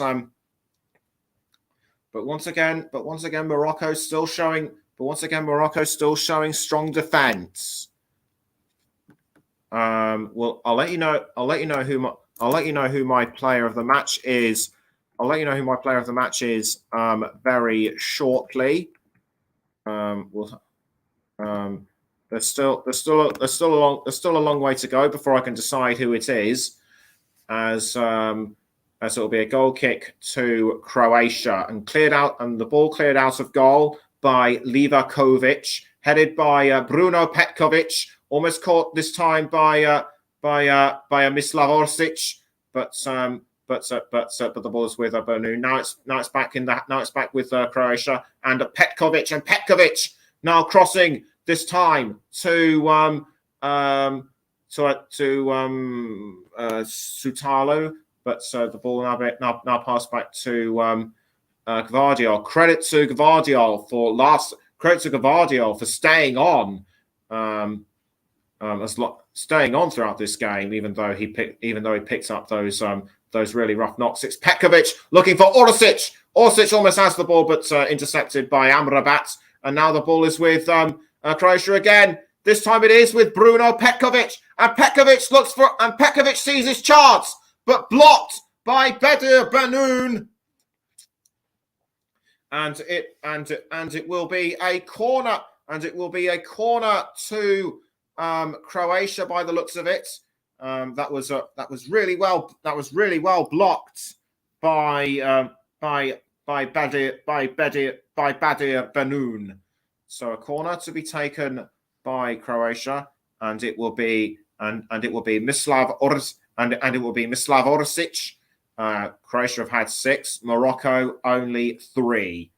once again, Morocco's still showing strong defense. Well, I'll let you know who my player of the match is. Very shortly. There's still a long way to go before I can decide who it is, as it'll be a goal kick to Croatia, and the ball cleared out of goal by Livakovic, headed by Bruno Petkovic, almost caught this time by Mislav Orsic, but the ball is with Bonu. Now it's back with Croatia, and Petkovic now crossing. This time to Sutalo, but the ball now passed back to Gvardiol. Credit to Gvardiol for staying on, staying on throughout this game, even though he picked up those really rough knocks. It's Petkovic looking for Orsic. Orsic almost has the ball, but intercepted by Amrabat, and now the ball is with Croatia again. This time it is with Bruno Petkovic, and Petkovic sees his chance, but blocked by Bedir Benoun, and it will be a corner, to Croatia by the looks of it. That was really well blocked by Bedir Benoun. So a corner to be taken by Croatia, and it will be Mislav Orsic. Croatia have had 6, Morocco only 3.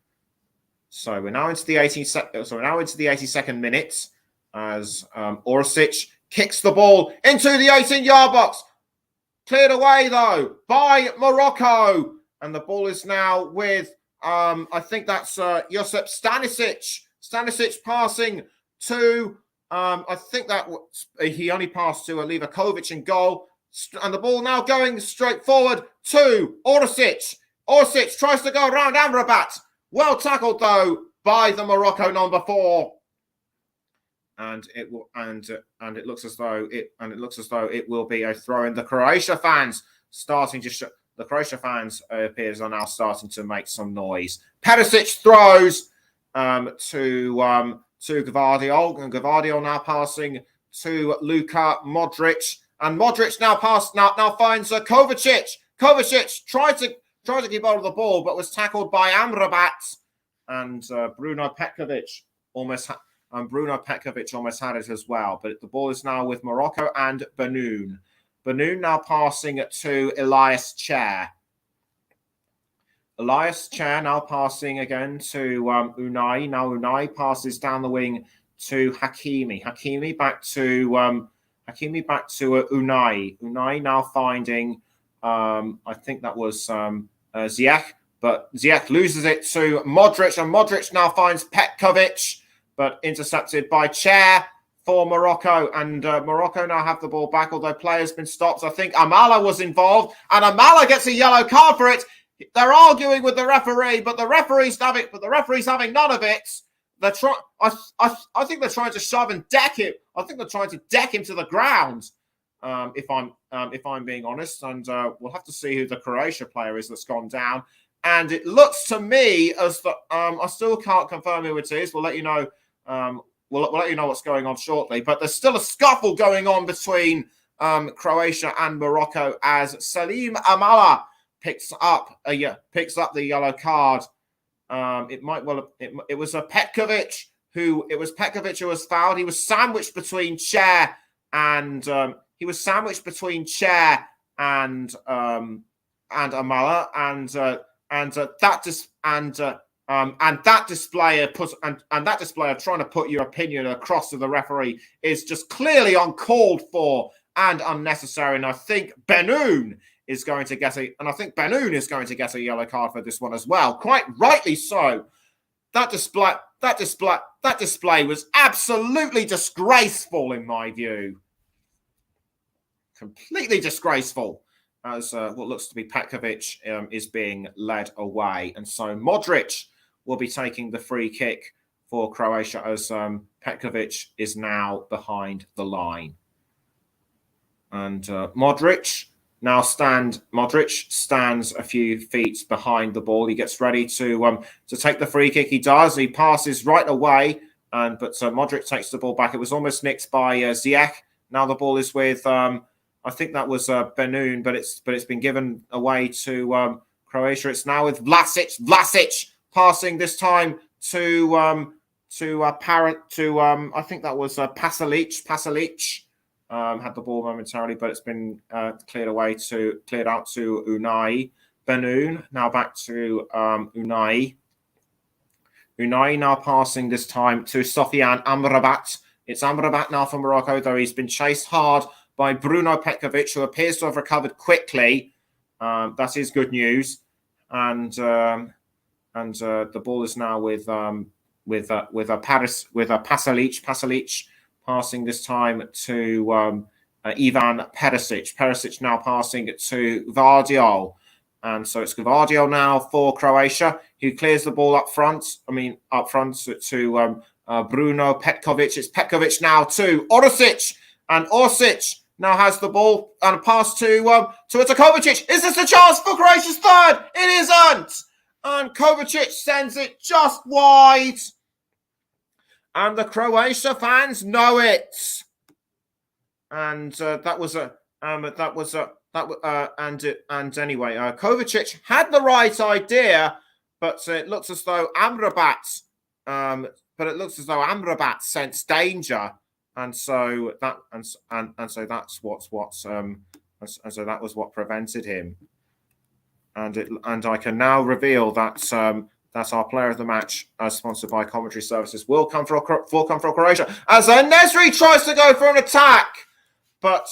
So we're now into the 82nd minute, as Orsic kicks the ball into the 18-yard box. Cleared away though by Morocco, and the ball is now with I think that's Josip Stanisic. Stanisic passing to I think that he only passed to Livakovic in goal. And the ball now going straight forward to Orsic. Orsic tries to go around Amrabat. Well tackled though by the Morocco number 4. And it will, and it looks as though it will be a throw in. The Croatia fans starting to the Croatia fans appears are now starting to make some noise. Perisic throws to Gvardiol, and Gvardiol now passing to Luka Modric. And Modric now finds Kovacic. Kovacic tried to keep hold of the ball, but was tackled by Amrabat, and Bruno Petkovic almost had it as well. But the ball is now with Morocco and Benoun. Benoun now passing to Elias Chair. Elias Chair now passing again to Unai. Now Unai passes down the wing to Hakimi. Hakimi back to Unai. Unai now finding, I think that was Ziyech, but Ziyech loses it to Modric, and Modric now finds Petkovic, but intercepted by Chair for Morocco, and Morocco now have the ball back, although play has been stopped. I think Amala was involved, and Amala gets a yellow card for it. They're arguing with the referee, but the referee's having none of it. I think they're trying to shove and deck him. I think they're trying to deck him to the ground. If I'm being honest, and we'll have to see who the Croatia player is that's gone down. And it looks to me as the I still can't confirm who it is. We'll let you know. We'll let you know what's going on shortly. But there's still a scuffle going on between Croatia and Morocco as Salim Amala picks up the yellow card. It was a Petkovic who was fouled. He was sandwiched between Chair and Amala, and that display of trying to put your opinion across to the referee is just clearly uncalled for and unnecessary. And I think Benoun is going to get a yellow card for this one as well. Quite rightly so. That display was absolutely disgraceful in my view. Completely disgraceful, as what looks to be Petkovic is being led away. And so Modric will be taking the free kick for Croatia as Petkovic is now behind the line. And Modric stands a few feet behind the ball. He gets ready to take the free kick. He does. He passes right away, but Modric takes the ball back. It was almost nicked by Ziyech. Now the ball is with I think that was Benoun, but it's been given away to Croatia. It's now with Vlasic. Vlasic passing this time to I think that was Pasalic. Pasalic had the ball momentarily, but it's been cleared out to Unai. Benoun now back to Unai. Unai now passing this time to Sofiane Amrabat. It's Amrabat now for Morocco, though he's been chased hard by Bruno Petkovic, who appears to have recovered quickly. That is good news. And the ball is now with Pasalic. Pasalic passing this time to Ivan Perisic. Perisic now passing it to Gvardiol. And so it's Gvardiol now for Croatia, who clears the ball up front to Bruno Petkovic. It's Petkovic now to Orsic. And Orsic now has the ball and a pass to Kovacic. Is this a chance for Croatia's third? It isn't. And Kovacic sends it just wide. And the Croatia fans know it. And anyway, Kovacic had the right idea, but it looks as though Amrabat sensed danger. And so that was what prevented him. And I can now reveal that our player of the match, as sponsored by Commentary Services, will come for Croatia as Nesri tries to go for an attack, but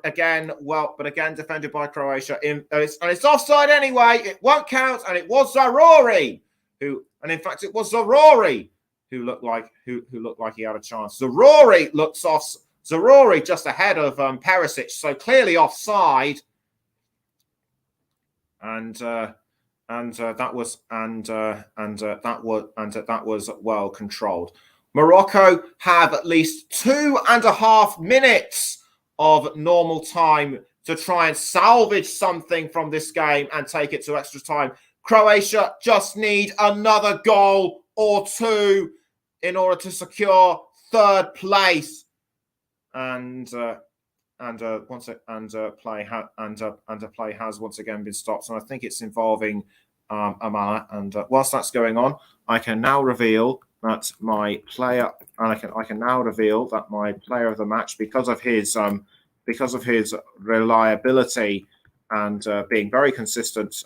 again defended by Croatia. And it's offside anyway. It won't count, and it was Zarori who looked like he had a chance. Zaruri looks off. Zaruri just ahead of Perisic, so clearly offside. And that was well controlled. Morocco have at least 2.5 minutes of normal time to try and salvage something from this game and take it to extra time. Croatia just need another goal or two in order to secure third place. Play has once again been stopped, and I think it's involving Amala. And whilst that's going on, I can now reveal that my player, and I can now reveal that my player of the match, because of his reliability and being very consistent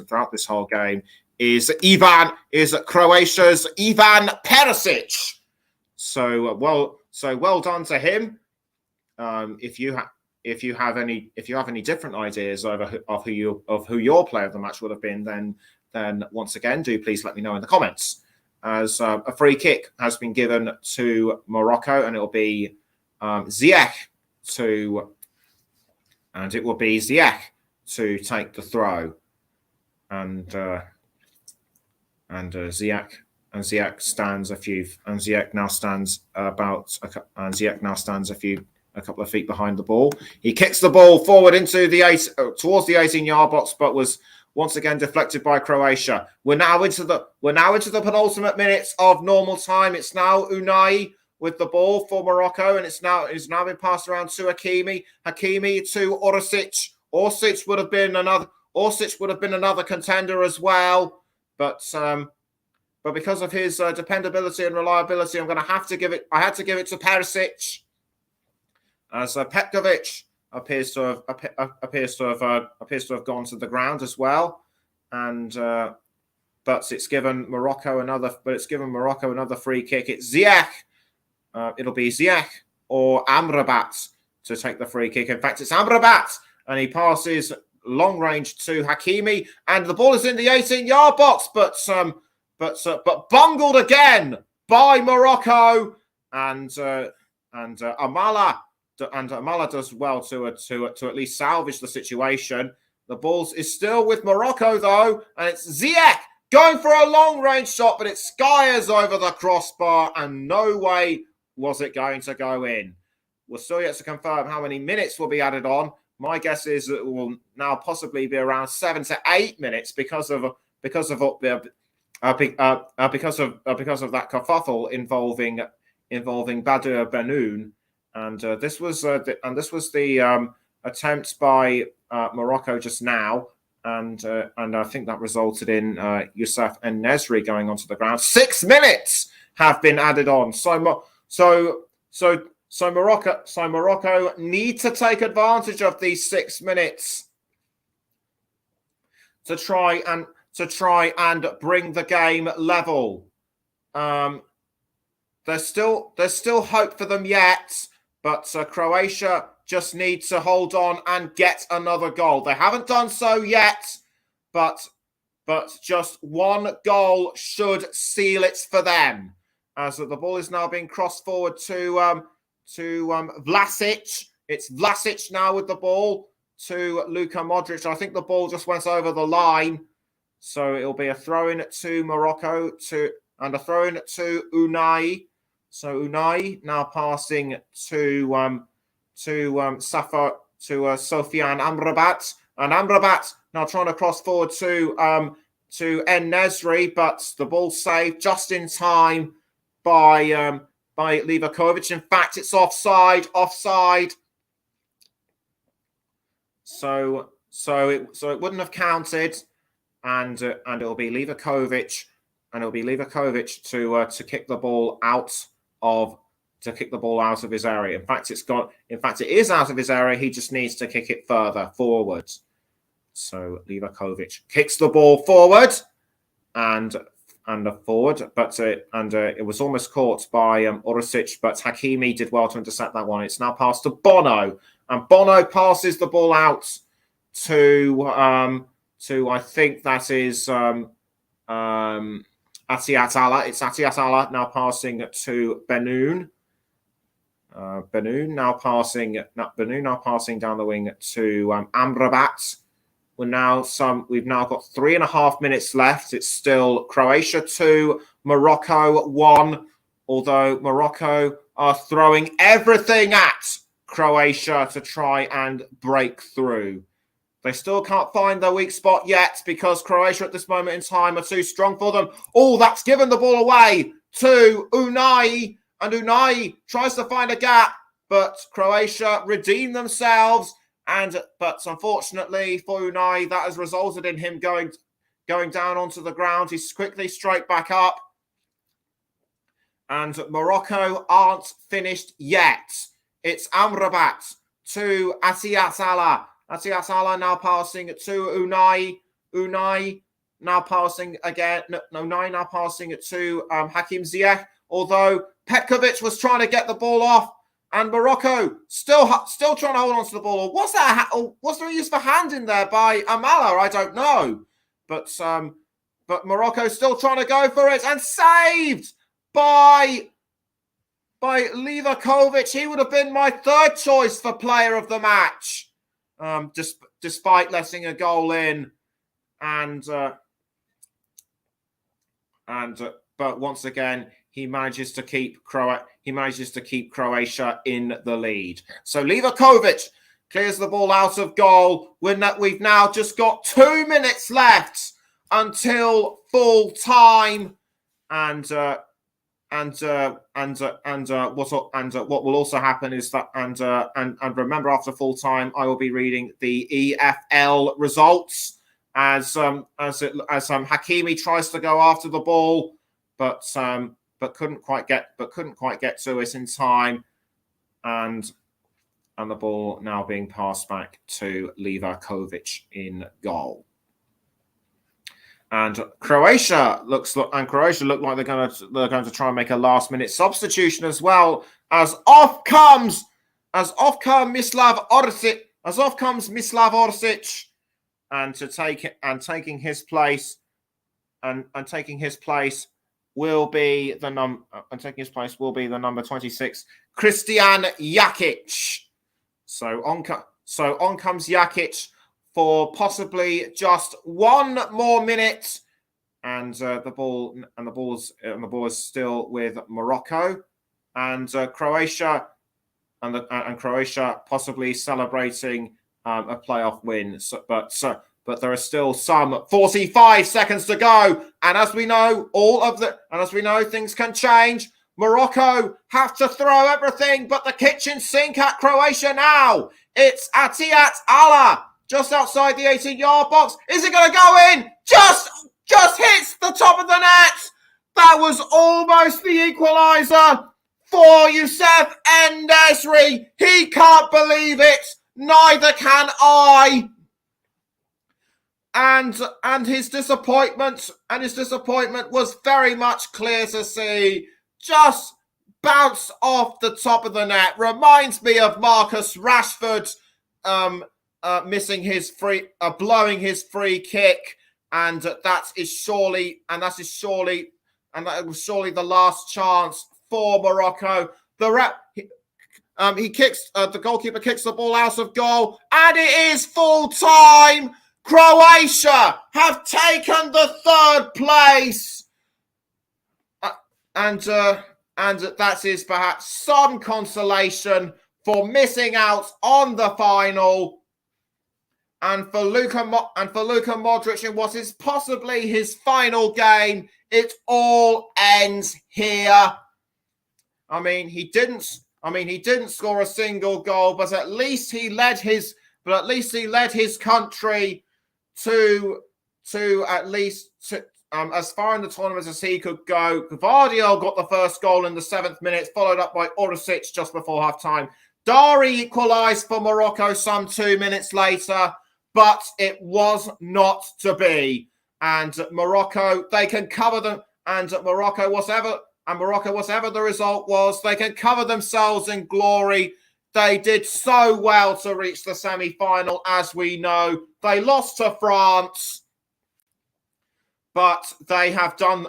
throughout this whole game, is Croatia's Ivan Perisic. So well done to him. If you have any different ideas of who your player of the match would have been, then once again, do please let me know in the comments. As a free kick has been given to Morocco, and it will be Ziyech to take the throw, and Ziyech stands a couple of feet behind the ball. He kicks the ball forward into towards the 18-yard box, but was once again deflected by Croatia. We're now into the penultimate minutes of normal time. It's now Unai with the ball for Morocco, and it's now been passed around to Hakimi. Hakimi to Orsic. Orsic would have been another contender as well, but because of his dependability and reliability, I had to give it to Perisic, as Petkovic appears to have gone to the ground as well, and but it's given Morocco another free kick. It's Ziyech. It'll be Ziyech or Amrabat to take the free kick. In fact, it's Amrabat, and he passes long range to Hakimi, and the ball is in the 18-yard box, but bungled again by Morocco, and Amala does well to at least salvage the situation. The ball is still with Morocco though, and it's Ziyech going for a long range shot, but it skiers over the crossbar, and no way was it going to go in. We're still yet to confirm how many minutes will be added on. My guess is it will now possibly be around 7 to 8 minutes because of that kerfuffle involving Badur Benoun, and this was the attempt by Morocco just now, and I think that resulted in Youssef En-Nesyri going onto the ground. 6 minutes have been added on. So Morocco need to take advantage of these 6 minutes to try and bring the game level. There's still hope for them yet, but Croatia just need to hold on and get another goal. They haven't done so yet, but just one goal should seal it for them. As the ball is now being crossed forward to Vlasic. It's Vlasic now with the ball to Luka Modric. I think the ball just went over the line, so it'll be a throw-in to Morocco and a throw-in to Unai. So Unai now passing to Sofian Amrabat, and Amrabat now trying to cross forward to En-Nesyri, but the ball saved just in time by Livakovic. In fact, it's offside. So it wouldn't have counted, and it'll be Livakovic, to kick the ball out of his area. In fact, it is out of his area. He just needs to kick it further forward. So Livakovic kicks the ball forward and forward, but it was almost caught by Orsic, but Hakimi did well to intercept that one. It's now passed to Bono, and Bono passes the ball out to I think that is Atiat It's Atiat now passing to Benoon. Benoon now passing down the wing to Amrabat. We've now got 3.5 minutes left. It's still Croatia 2, Morocco 1. Although Morocco are throwing everything at Croatia to try and break through. They still can't find their weak spot yet because Croatia at this moment in time are too strong for them. Oh, that's given the ball away to Unai. And Unai tries to find a gap, but Croatia redeem themselves. But unfortunately for Unai, that has resulted in him going down onto the ground. He's quickly straight back up. And Morocco aren't finished yet. It's Amrabat to Atiat Atiat now passing to Unai. Unai now passing again. Unai now passing it to Hakim Ziyech. Although Petkovic was trying to get the ball off, and Morocco still trying to hold on to the ball. What's that? What's the use for hand in there by Amala? I don't know. But Morocco still trying to go for it and saved by Livakovic. He would have been my third choice for player of the match, despite letting a goal in, but once again he manages to keep Croatia in the lead. So Livakovic clears the ball out of goal. We've now just got 2 minutes left until full time, and what will also happen is that and remember, after full time I will be reading the EFL results as Hakimi tries to go after the ball, but couldn't quite get to it in time, and the ball now being passed back to Livakovic in goal. And Croatia look like they're going to try and make a last-minute substitution as well, as off comes Mislav Orsic, and taking his place will be the number 26, Christian Jakic. So on comes Jakic for possibly just one more minute, and the ball is still with Morocco, and Croatia possibly celebrating a playoff win. But there are still some 45 seconds to go, and as we know, things can change. Morocco have to throw everything but the kitchen sink at Croatia now. It's Atiat Allah, just outside the 18-yard box. Is it going to go in? Just hits the top of the net. That was almost the equaliser for Youssef En-Nesyri. He can't believe it. Neither can I. And his disappointment was very much clear to see. Just bounced off the top of the net. Reminds me of Marcus Rashford missing his blowing his free kick, and that was surely the last chance for Morocco. The goalkeeper kicks the ball out of goal, and it is full time. Croatia have taken the third place. And that is perhaps some consolation for missing out on the final. And for Luka Modric, in what is possibly his final game, it all ends here. He didn't score a single goal, but at least he led his country to as far in the tournament as he could go. Gvardiol got the first goal in the 7th minute, followed up by Orsic just before half-time. Dari equalised for Morocco some 2 minutes later, but it was not to be. And Morocco, they can cover them. And Morocco, whatever the result was, they can cover themselves in glory. They did so well to reach the semi-final, as we know. They lost to France. but they have done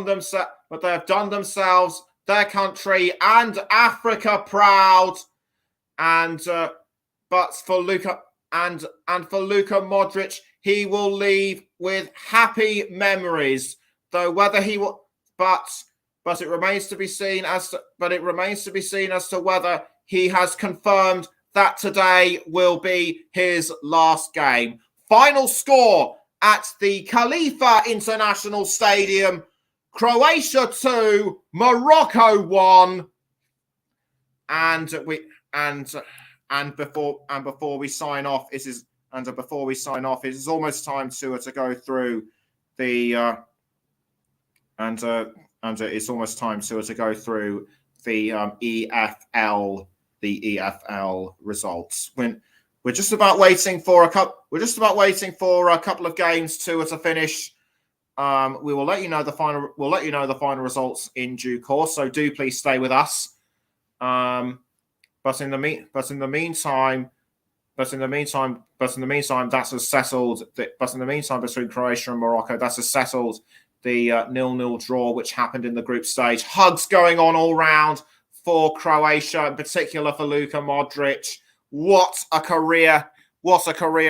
themselves, their country, and Africa proud. And but for Luka Modric, he will leave with happy memories. Though whether he will, but it remains to be seen as to whether he has confirmed that today will be his last game. Final score at the Khalifa International Stadium: Croatia 2, Morocco 1. Before we sign off, it is almost time to go through the it's almost time to go through the EFL results. When we're just about waiting for a couple of games to finish. We will let you know the final results in due course. So do please stay with us. But in the meantime, that's has settled. But in the meantime, between Croatia and Morocco, that has settled the 0-0 draw, which happened in the group stage. Hugs going on all round for Croatia, in particular for Luka Modric. What a career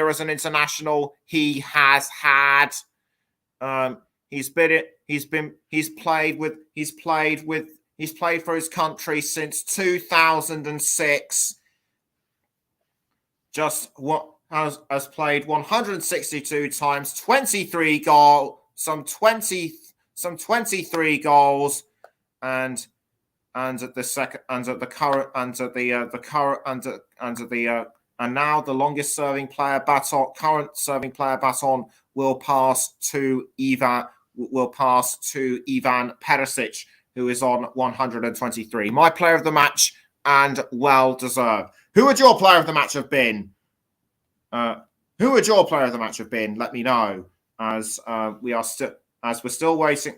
as an international he has had. He's played for his country since 2006. Has played 162 times, 23 goals, some 23 goals, and now the longest serving player current serving player baton will pass to Ivan Perisic, who is on 123. My player of the match, and well deserved. Who would your player of the match have been? Let me know, as we're still waiting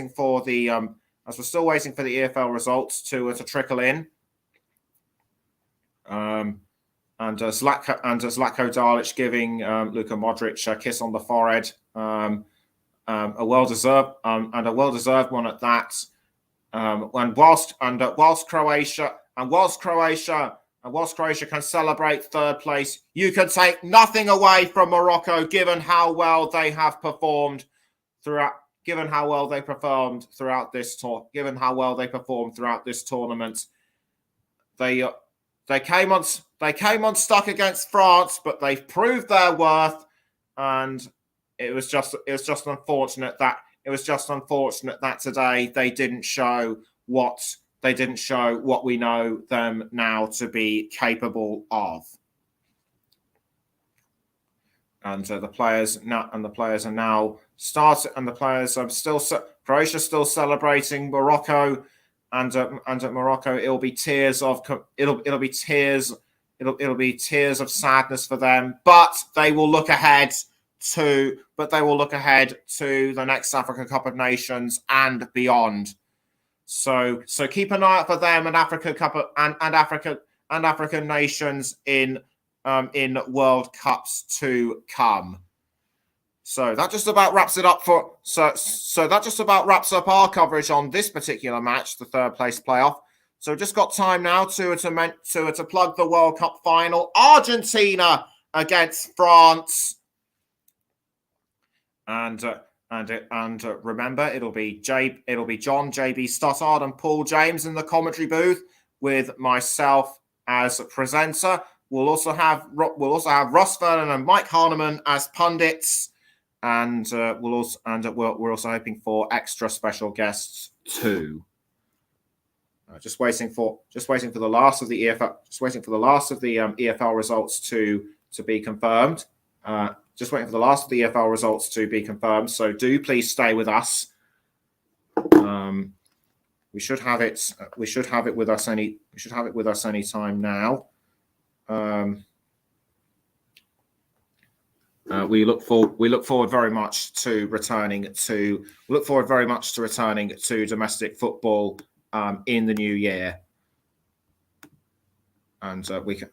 for the EFL results to trickle in. And Zlatko Dalic giving Luka Modric a kiss on the forehead, a well deserved one at that. And whilst Croatia can celebrate third place, you can take nothing away from Morocco, given how well they have performed throughout this tournament. They came unstuck against France, but they've proved their worth, and it was just unfortunate that today they didn't show what we know them now to be capable of. And the players Croatia still celebrating. Morocco and at Morocco, it'll be tears of sadness for them. But they will look ahead to the next African Cup of Nations and beyond. So keep an eye out for them and African Cup and African nations in World Cups to come. So that just about wraps it up for that just about wraps up our coverage on this particular match, the third place playoff. So just got time now to plug the World Cup final, Argentina against France, and remember, it'll be John, JB Stottard, and Paul James in the commentary booth with myself as presenter. We'll also have Ross Vernon and Mike Harneman as pundits, and we're also hoping for extra special guests too. Just waiting for the last of the EFL results to be confirmed. So do please stay with us. We should have it with us any time now. We look forward very much to returning to domestic football in the new year. And we can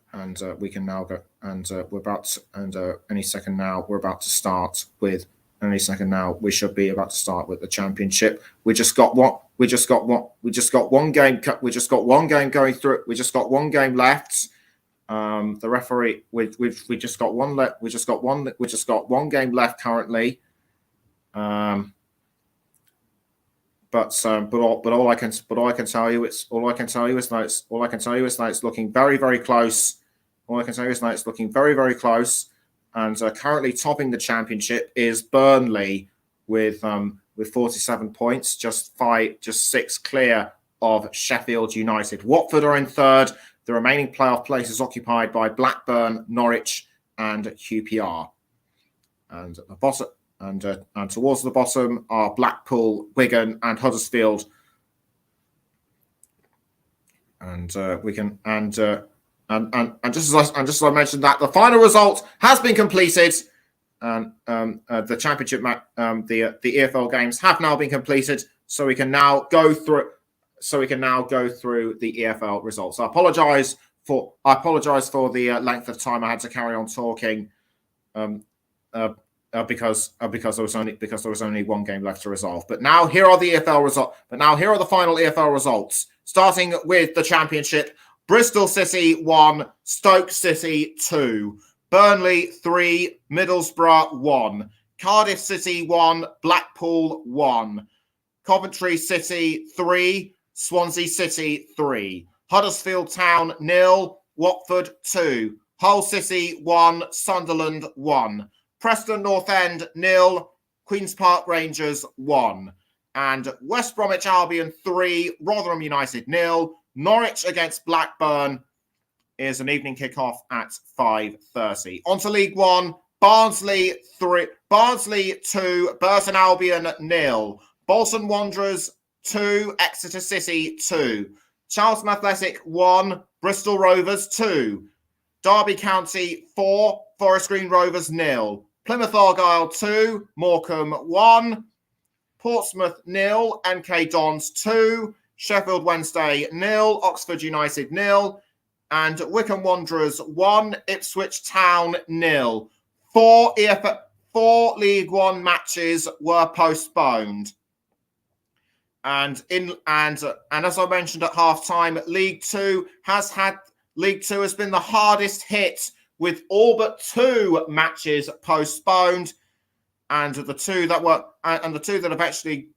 now go, and we're about to, any second now we're about to start with any second now. We should be about to start with the championship. We just got one game going through. We just got one game left. The referee, we just got one left. We just got one game left currently. But all I can tell you is that it's looking very, very close. All I can tell you is that it's looking very, very close. And currently topping the championship is Burnley with 47 points, just 6 clear of Sheffield United. Watford are in third. The remaining playoff places occupied by Blackburn, Norwich, and QPR. And at the bottom, and towards the bottom are Blackpool, Wigan, and Huddersfield. And just as I mentioned that the final result has been completed, and the championship the EFL games have now been completed, so we can now go through the EFL results. I apologize for the length of time I had to carry on talking, because there was only one game left to resolve. But now here are the EFL results. Here are the final EFL results. Starting with the championship: Bristol City 1, Stoke City 2, Burnley 3, Middlesbrough 1, Cardiff City 1, Blackpool 1, Coventry City 3, Swansea City 3, Huddersfield Town 0, Watford 2, Hull City 1, Sunderland 1, Preston North End 0, Queen's Park Rangers 1, and West Bromwich Albion 3, Rotherham United 0. Norwich against Blackburn is an evening kickoff at 5:30. On to League One: Barnsley 2, Burton Albion 0, Bolton Wanderers 2, Exeter City 2, Charlton Athletic 1, Bristol Rovers 2, Derby County 4, Forest Green Rovers 0, Plymouth Argyle 2, Morecambe 1, Portsmouth 0, MK Dons 2, Sheffield Wednesday 0, Oxford United 0, and Wycombe Wanderers 1, Ipswich Town 0. 4 League One matches were postponed, and as I mentioned at half time, League Two has been the hardest hit, with all but 2 matches postponed, and the two that eventually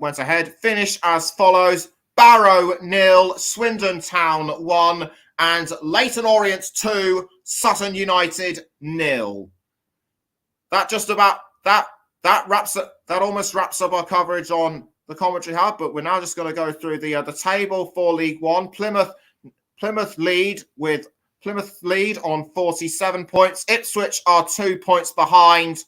went ahead finish as follows: Barrow 0, Swindon Town 1, and Leyton Orient 2, Sutton United 0. That almost wraps up our coverage on the commentary hub, but we're now just going to go through the table for League One. Plymouth lead on 47 points. Ipswich are 2 points behind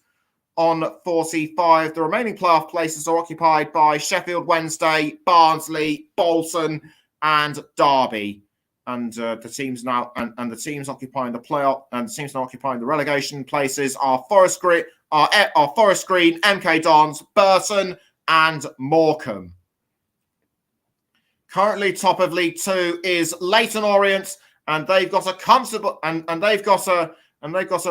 on 45. The remaining playoff places are occupied by Sheffield Wednesday, Barnsley, Bolton, and Derby. And the teams occupying the playoff, and the teams now occupying the relegation places are Forest Green, MK Dons, Burton, and Morecambe. Currently, top of League Two is Leyton Orient, and they've got a comfortable and they've got a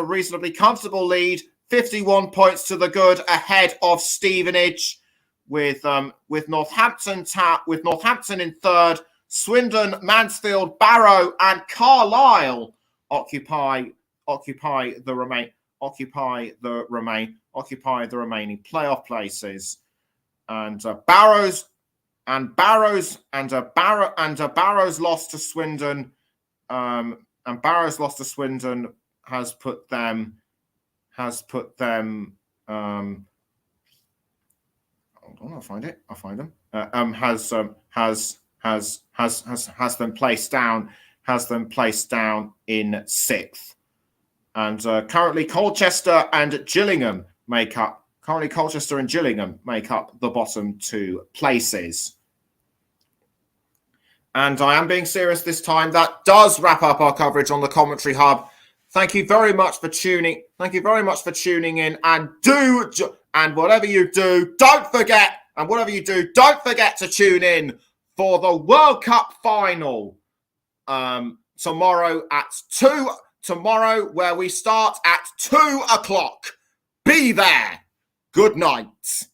reasonably comfortable lead. 51 points to the good, ahead of Stevenage, with Northampton in third. Swindon, Mansfield, Barrow, and Carlisle occupy the remaining playoff places. And Barrow's loss to Swindon, has put them. Hold on, I'll find them. Has them placed down in 6th, and currently Colchester and Gillingham make up the bottom 2 places. And I am being serious this time. That does wrap up our coverage on the commentary hub. Thank you very much for tuning. In, and whatever you do, don't forget to tune in for the World Cup final tomorrow at 2. Tomorrow, where we start at 2 o'clock. Be there. good night.